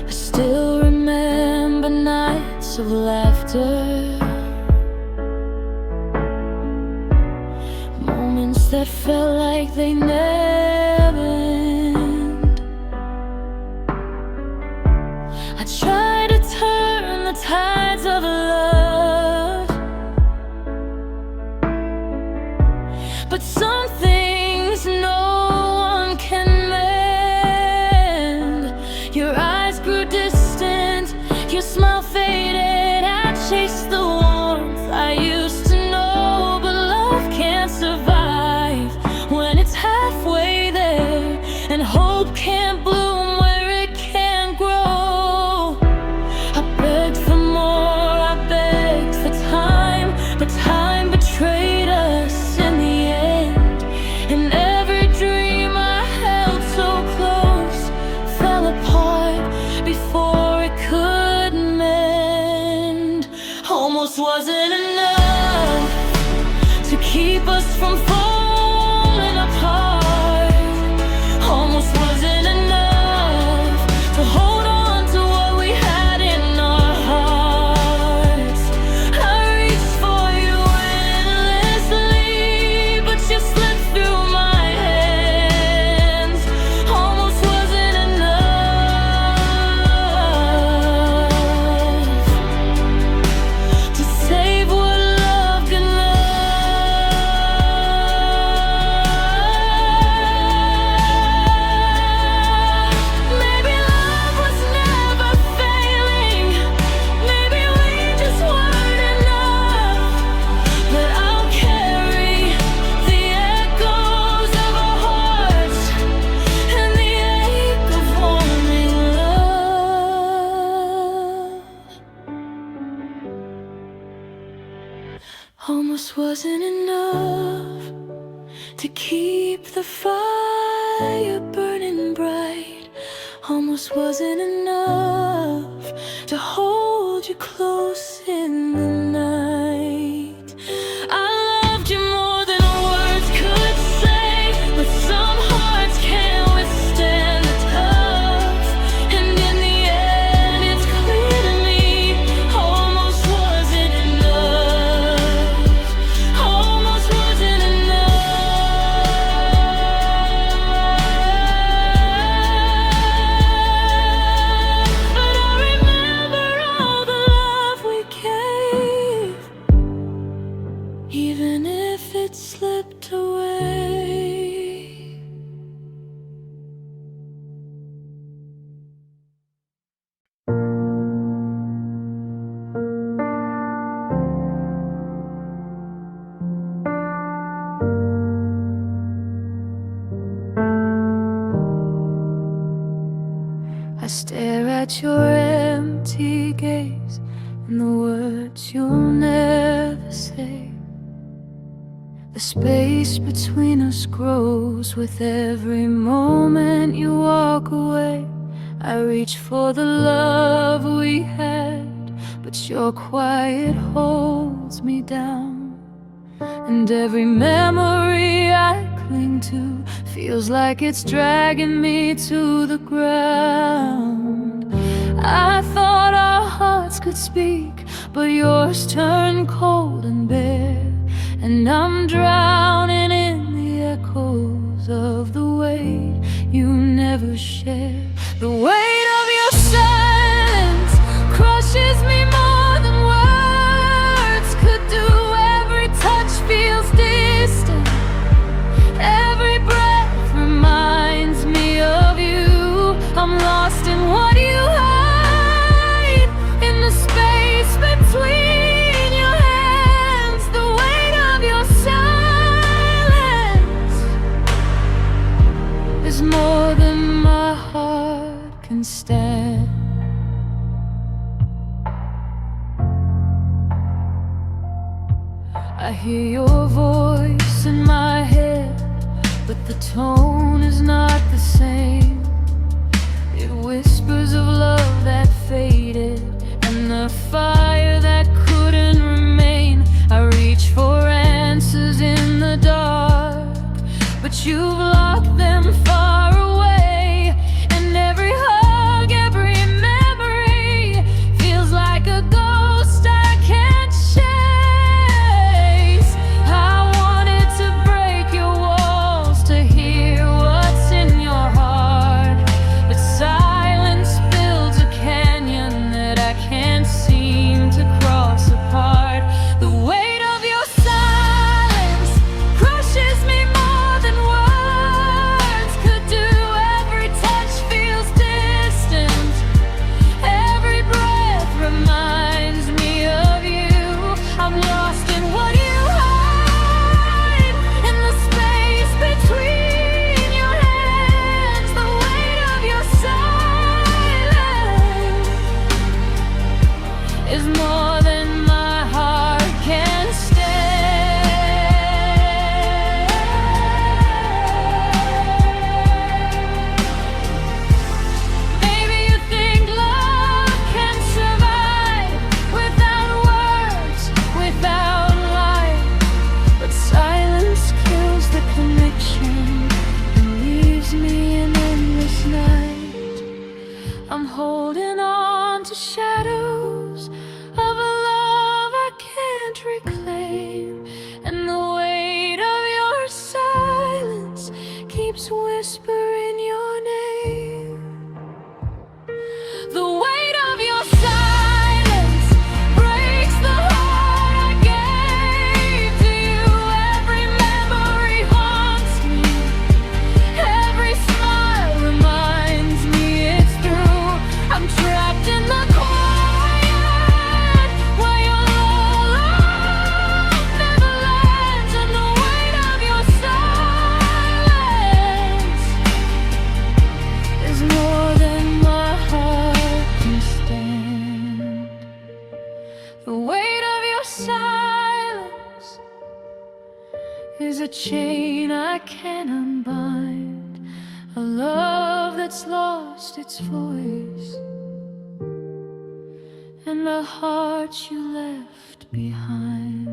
I still remember nights of laughter, moments that felt like they never end. I tried to turn the tides of love, but some things no one can mend. Your eyes grew distant, your smile faded. I chased the warmth I used to know, but love can't survive when it's halfway there, and hope can't bloom where it can't grow. I begged for more, I begged for time, but time betrayed us in the end. And every dream I held so close fell apart before it could mend. Almost wasn't enough to keep us from falling apart. Almost wasn't enough to hold on to what we had in our hearts. I reached for you endlessly, but you slipped through my hands. Almost wasn't enough to save what love could love. Maybe love was never failing, maybe we just weren't enough. But I'll carry the echoes of our hearts and the ache of wanting love. Almost wasn't enough to keep the fire burning bright. Almost wasn't enough to hold you close in the night. I loved you more than words could say, but some hearts can't withstand the tough. And in the end, it's clear to me, almost wasn't enough. Almost wasn't enough. But I remember all the love we gave, even if it slipped away. I stare at your empty gaze and the words you'll never say. The space between us grows with every moment you walk away. I reach for the love we had, but your quiet holds me down. And every memory I cling to feels like it's dragging me to the ground. I thought our hearts could speak, but yours turned cold and bare. And I'm drowning in the echoes of the weight you never shared. The weight of your silence crushes me more I hear your voice in my head, but the tone is not the same. It whispers of love that faded and the fire that couldn't remain. I reach for answers in the dark, but you've locked them far away. And every hug, every memory feels like a ghost I can't chase. I wanted to break your walls to hear what's in your heart, but silence builds a canyon that I can't seem to cross apart. The weight of your silence crushes me more than words could do. Every touch feels distant, every breath reminds me of you. I'm lost in what you hide, in the space between your hands. The weight of your silence is more than my heart can stand. Maybe you think love can survive without words, without light, but silence kills the connection and leaves me in endless night. I'm holding on to shadows of a love I can't reclaim, and the weight of your silence keeps whispering your name. The weight of your silence breaks the heart I gave to you. Every memory haunts me, every smile reminds me it's true. I'm trapped in the quiet where your love never lands, and the weight of your silence is more than my heart can stand. The weight of your silence is a chain I can't unbind, a love that's lost its voice, and a heart you left behind.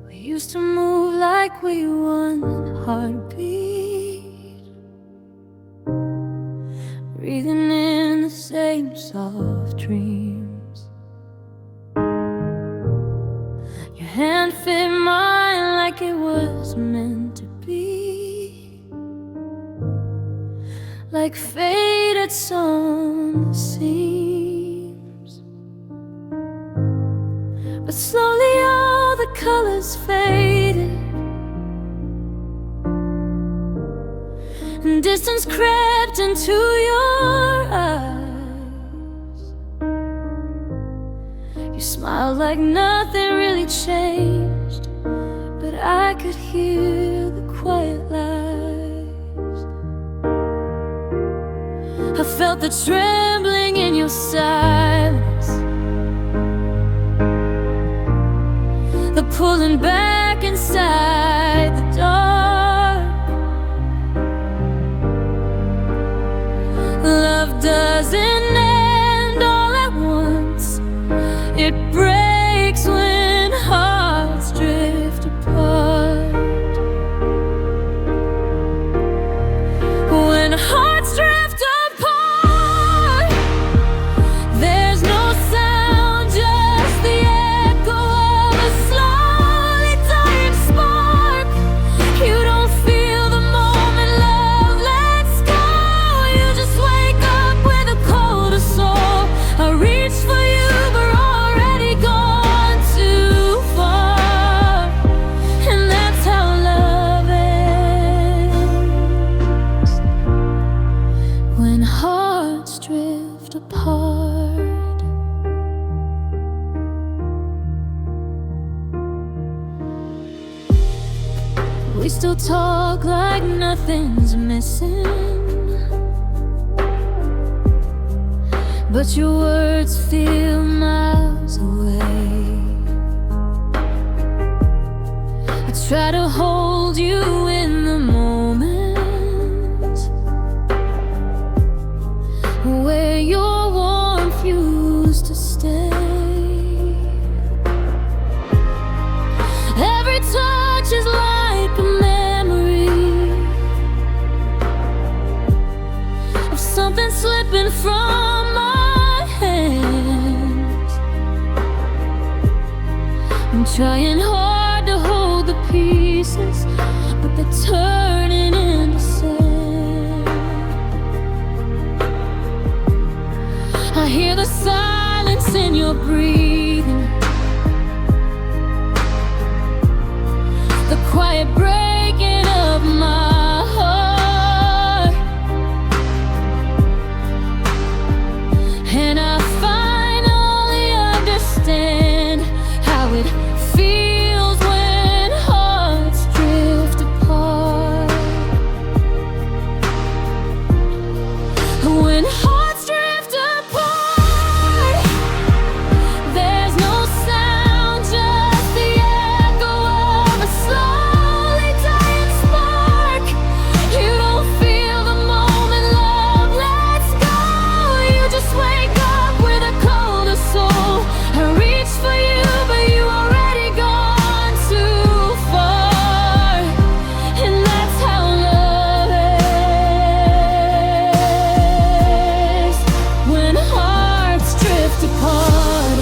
We used to move like we one heartbeat, breathing in the same soft dreams. Your hand fit mine like it was meant to be, like fate had sewn the seams. But slowly all the colors faded, and distance crept into your eyes. You smiled like nothing really changed, but I could hear the quiet lies. I felt the trembling in your silence, the pulling back inside the dark. Love doesn't end all at once, it breaks when hearts drift apart. When hearts drift apart, there's no sound, just the echo of a slowly dying spark. We still talk like nothing's missing, but your words feel miles away. I try to hold you in the moment where your warmth used to stay. Every touch is like a memory of something slipping from my hands. I'm trying hard to hold the pieces, but they're turning into sand. I hear the silence in your breathing, the quiet breaking of my heart, and I finally understand how it feels when hearts drift apart. When hearts drift apart, there's no sound, just the echo of a slowly dying spark. You don't feel the moment love lets go. You just wake up with a colder soul. I reach for you, but you already gone too far. And that's how love is, when hearts drift apart.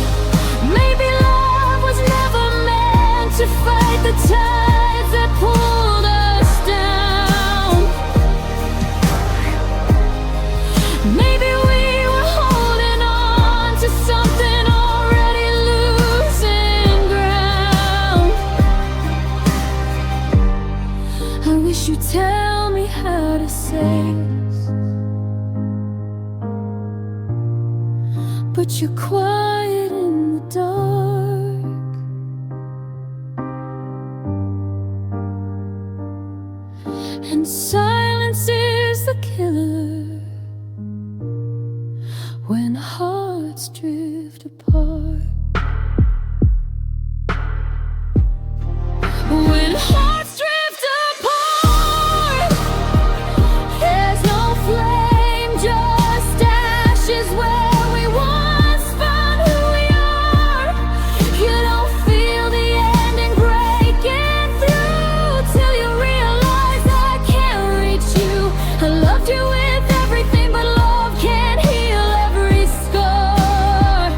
Maybe love was never meant to fight the tides that pulled us down. Maybe we were holding on to something already losing ground. I wish you'd tell me how to say this, but you're quiet in the dark, and silence is the killer when hearts drift apart. When hearts drift apart, there's no flame, just ashes where we once found who we are. You don't feel the ending breaking through till you realize I can't reach you. I loved you with everything, but love can't heal every scar.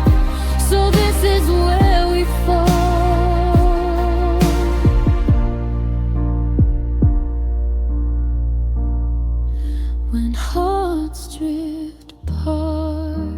So this is where we fall. When hearts drift apart.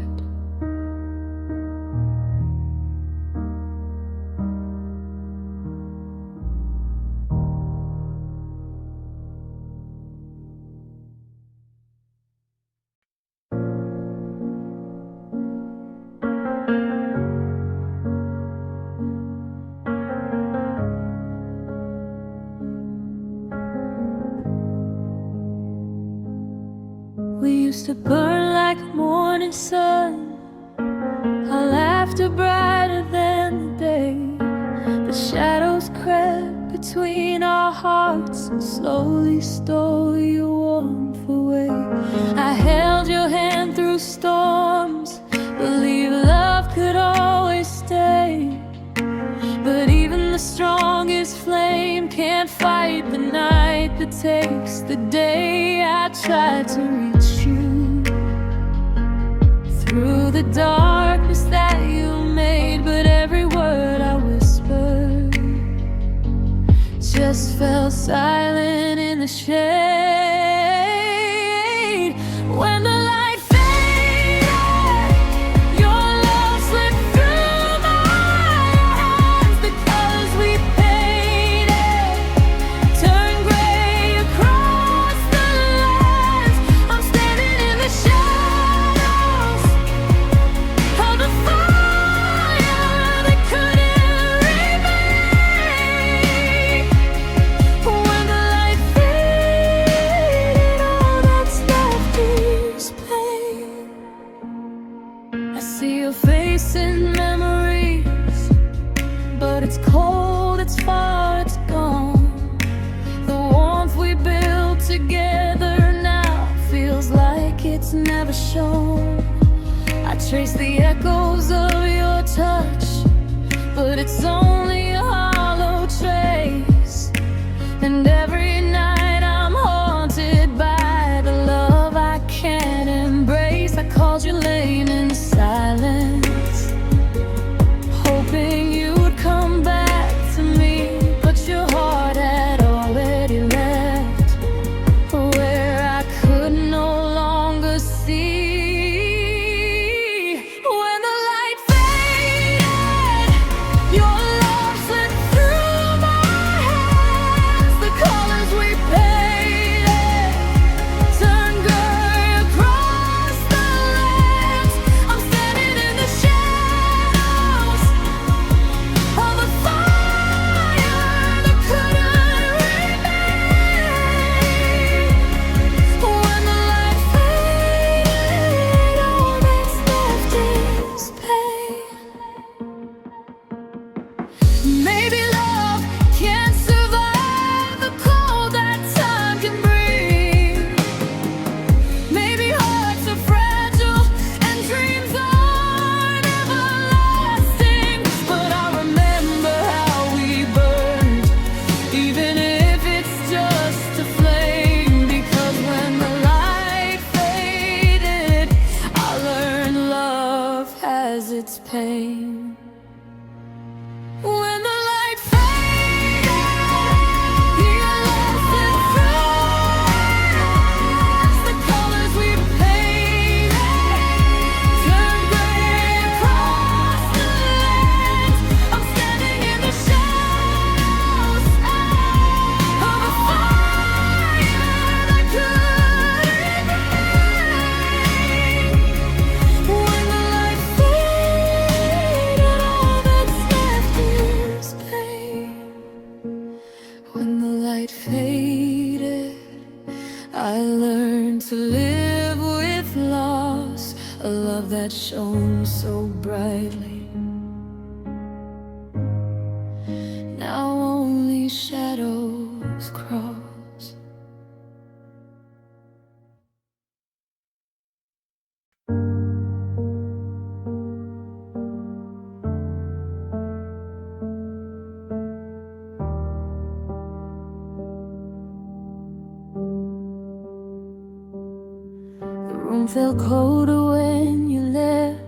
We used to burn like a morning sun, our laughter brighter than the day. The shadows crept between our hearts and slowly stole your warmth away. I held your hand through storms, believed love could always stay. But even the strongest flame can't fight the night that takes the day. I tried to reach you through the darkness that you made, but every word I whispered just fell silent in the shade. When the light faded, your love slipped through my hands. The colors we painted turned gray across the lands. I'm standing in the shadows of the fire that couldn't remain. When the was never shown. I trace the echoes of your touch, but it's only a hollow trace. And every night I'm haunted by the love I can't embrace. I called your name in silence, hoping you would come back to me, but your heart had already left, where I could no longer see. When the light faded, your love slipped through my hands. The colors we painted turned gray across the lands. I'm standing in the shadows of a fire that couldn't remain. When the light faded, all that's left is pain. Maybe love can't survive the cold that time can bring. Maybe hearts are fragile and dreams aren't everlasting. But I remember how we burned, even if it's just a flame. Because when the light faded, I learned love has its pain. When the light faded, your love slipped through us. The colors we painted turned gray across the lands. I'm standing in the shadows of a fire that couldn't remain. When the light faded, all that's left is pain. When the light faded, I learned to live with loss, a love that shone so brightly. Now only shadows cross. The room felt colder when you left.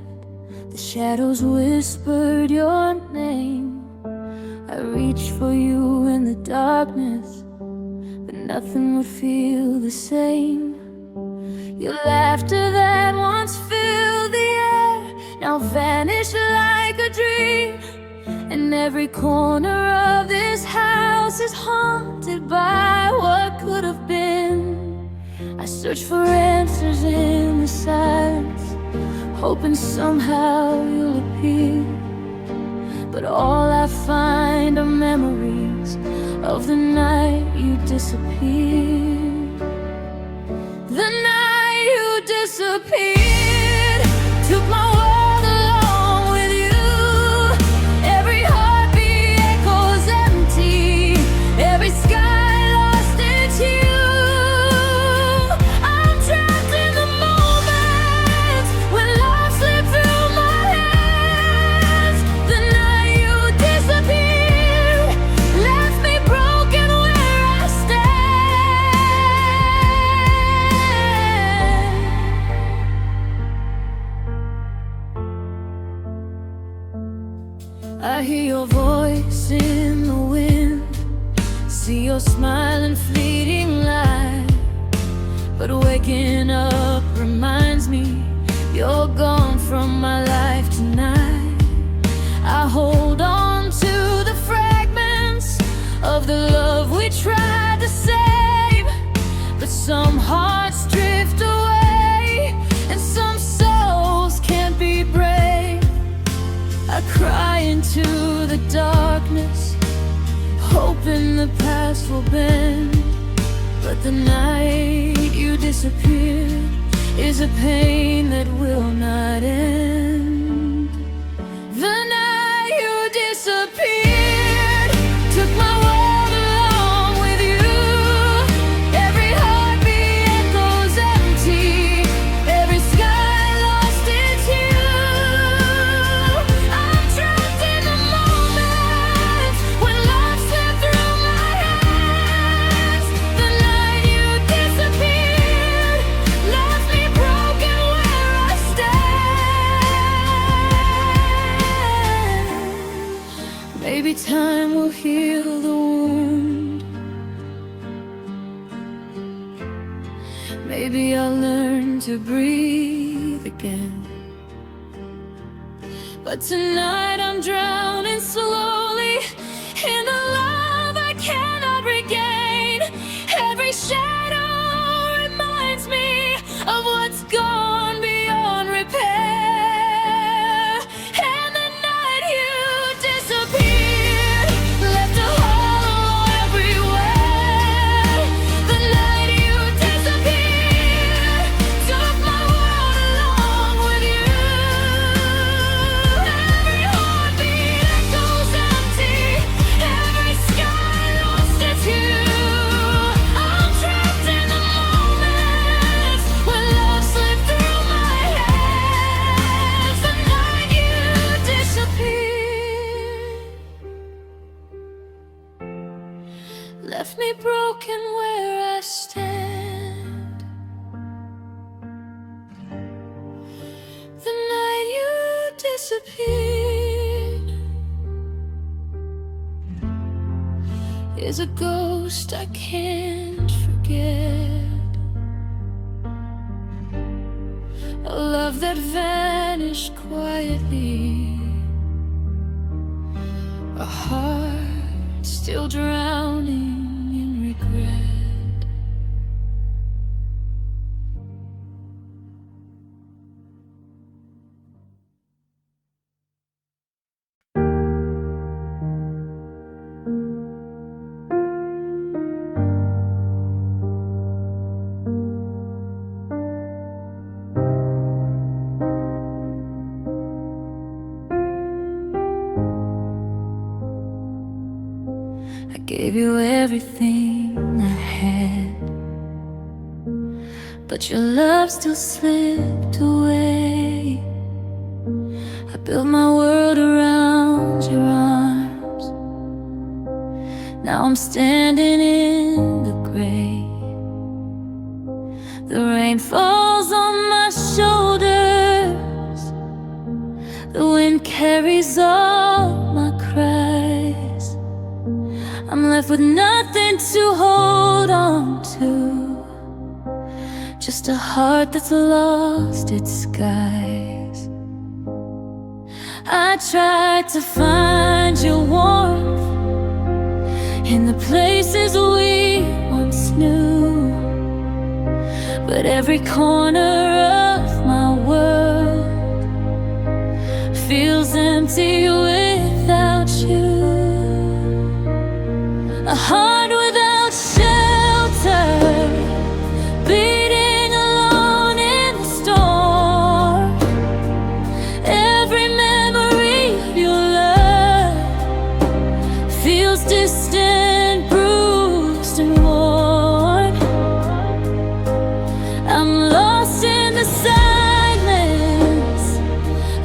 The shadows whispered your name. I reached for you in the darkness, but nothing would feel the same. Your laughter that once filled the air now vanished like a dream. And every corner of this house is haunted by what could have been. I search for answers in the silence, hoping somehow you'll appear. But all I find are memories of the night you disappeared. The night you disappeared took my world along with you. Every heartbeat echoes empty, every sky lost its hue. I'm trapped in the moments when love slipped through my hands. The night you disappeared left me broken where I stand. I hear your voice in the wind, see your smiling fleeting light. But waking up reminds me you're gone from my life tonight. I hold on to the fragments of the love we tried to save, but some hearts drift away and some souls can't be brave. I cry into the darkness, hoping the past will bend. But the night you disappeared is a pain that will not end. The night you disappeared took my world along with you. Every heartbeat echoes empty, maybe I'll learn to breathe again. But tonight I'm drowning slowly in a love I cannot regain. Every shadow reminds me of what's gone beyond repair. And the night you disappeared left a hollow everywhere. The night you disappeared took my world along with you. Every heartbeat echoes empty, every sky lost its hue. I'm trapped in the moments when love slipped through my hands. The night you disappeared left me broken where I stand. The night you disappeared is a ghost I can't forget. A love that vanished quietly, a heart still drowning in regret. I gave you everything I had, but your love still slipped away. I built my world around your arms. Now I'm standing in the gray. The rain falls on my shoulders, the wind carries all my cries. I'm left with nothing to hold on to, just a heart that's lost its skies. I tried to find your warmth in the places we once knew, but every corner of my world feels empty without you. A heart without shelter, beating alone in the storm. Every memory of your love feels distant, bruised and worn. I'm lost in the silence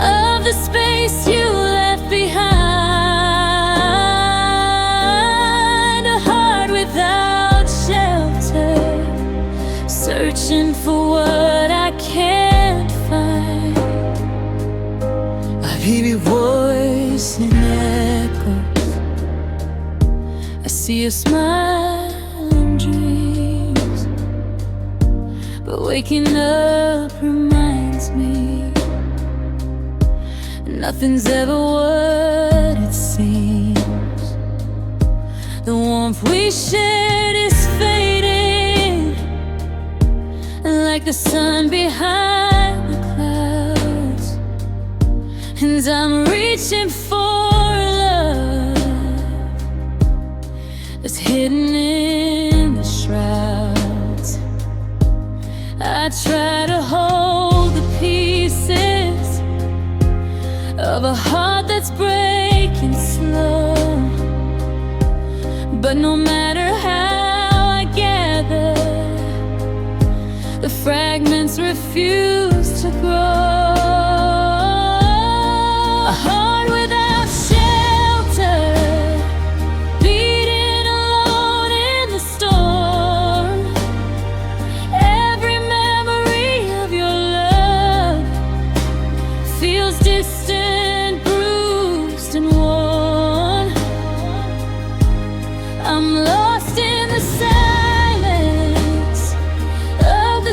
of the space you left behind. Searching for what I can't find. I hear your voice in echoes. I see a smile in dreams, but waking up reminds me nothing's ever what it seems. The warmth we shared is fading, like the sun behind the clouds. And I'm reaching for love that's hidden in the shrouds. I try to hold the pieces of a heart that's breaking slow, but no matter how I gather, the fragments refuse to grow. A heart without shelter, beating alone in the storm. Every memory of your love feels distant, bruised and worn. I'm lost in the silence of the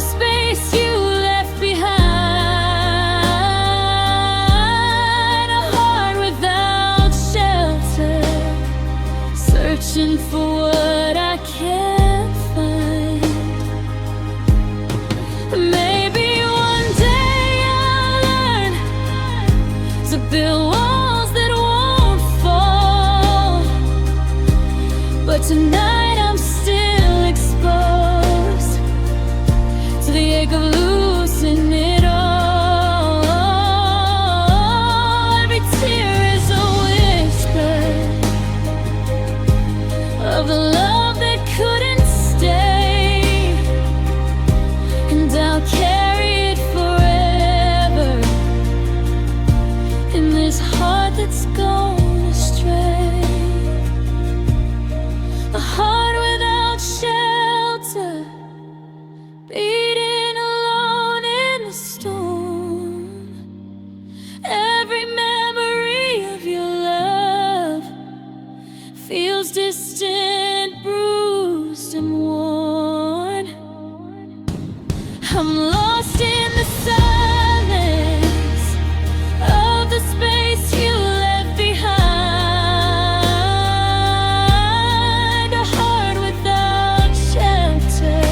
I'm lost in the silence of the space you left behind. A heart without shelter,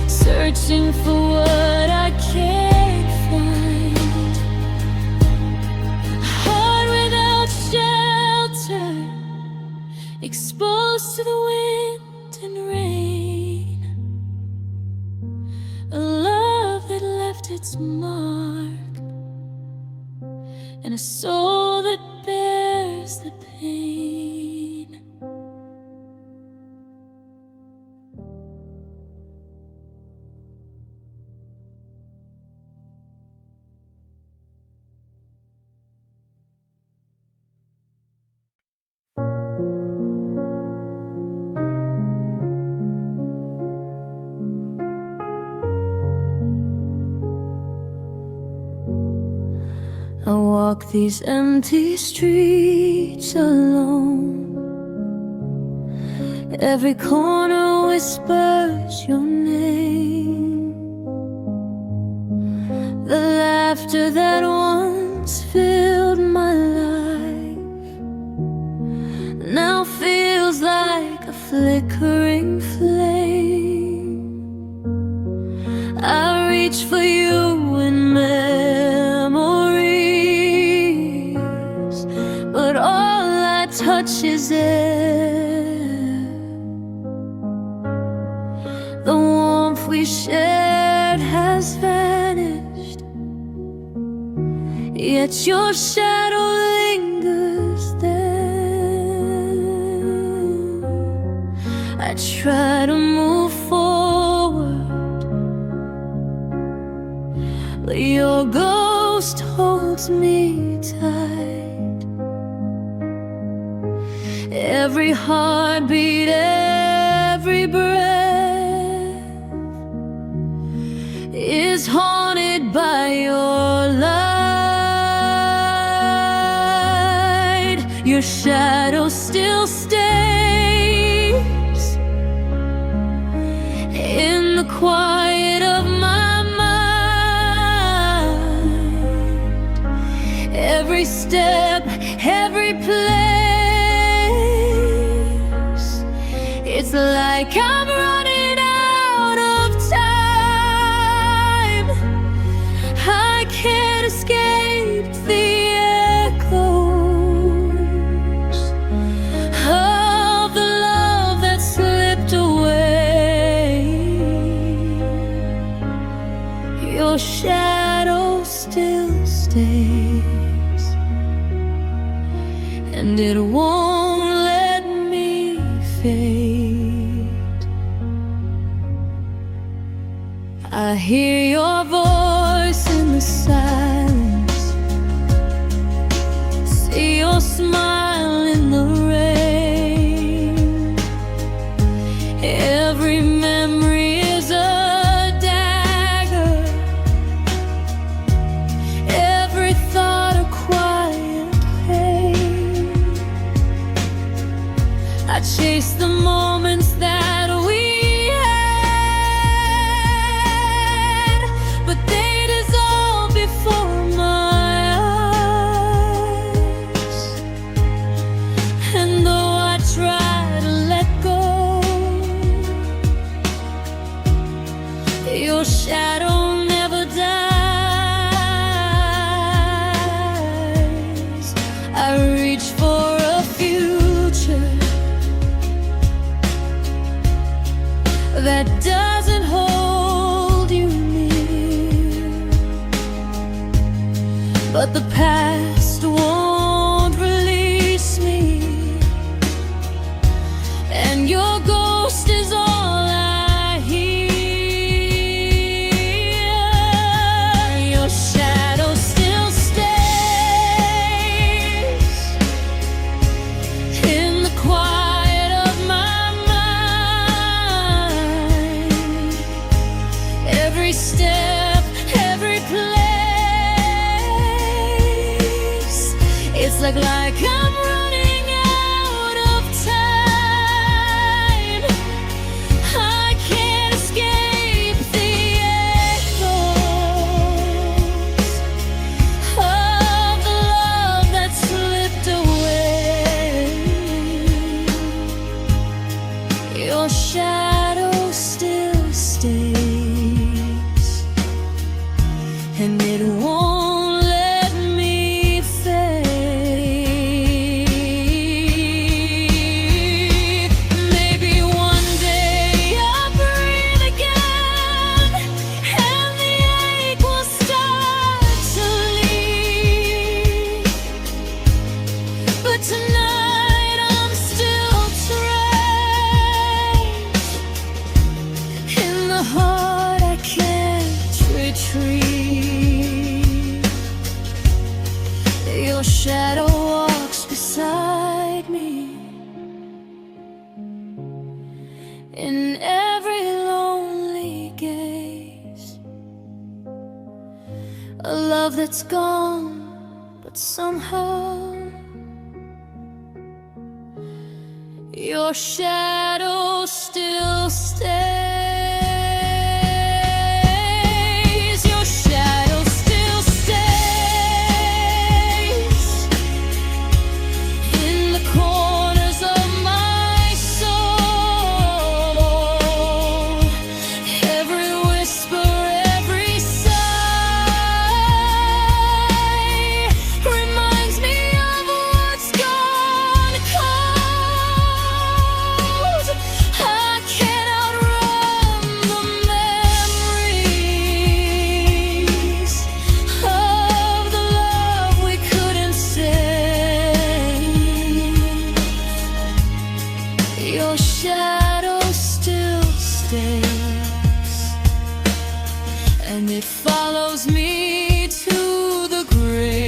searching for what I can't find. A heart without shelter, exposed to the wind and rain. A love that left its mark, and a soul that bears the pain. I walk these empty streets alone. Every corner whispers your name. The laughter that once filled my life now feels like a flickering flame. I reach for you in memories, but all I touch is air. The warmth we shared has vanished, yet your shadow lingers there. I try to move forward, but your ghost holds me tight. Every heartbeat, every breath is haunted by your light. Your shadow still stays in the quiet of my mind. Every step, every place, it's like I'm running out of time. I can't escape the echoes of the love that slipped away. Your shadow still stays, and it won't let me fade. I hear your voice in the silence, see your smile in the rain. Every memory is a dagger, every thought a quiet pain. I chase the moments that we had, but they dissolve before my eyes. And though I try to let go, your shadow never dies. I reach for a future that doesn't hold you near, but the past won't release me, and your ghost is all I hear. Your shadow still stays in the quiet of my mind. Every step, every place, it's like I'm running out of time. I can't escape the your shadow still stays, and it won't let me fade. Maybe one day I'll breathe again, and the ache will start to leave. But tonight I'm still trapped in the heart I can't retrieve. Your shadow walks beside me in every lonely gaze. A love that's gone, but somehow your shadow still stays. Your shadow still stays in the corners of my soul. Every whisper, every sigh reminds me of what's gone cold. I can't outrun the memories of the love we couldn't save. Your shadow still stays, and it follows me to the grave.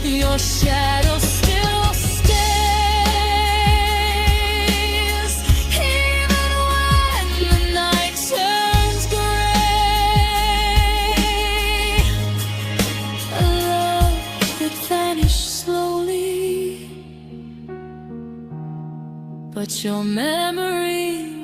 Your shadow still stays, even when the night turns gray. A love that vanished slowly, but your memory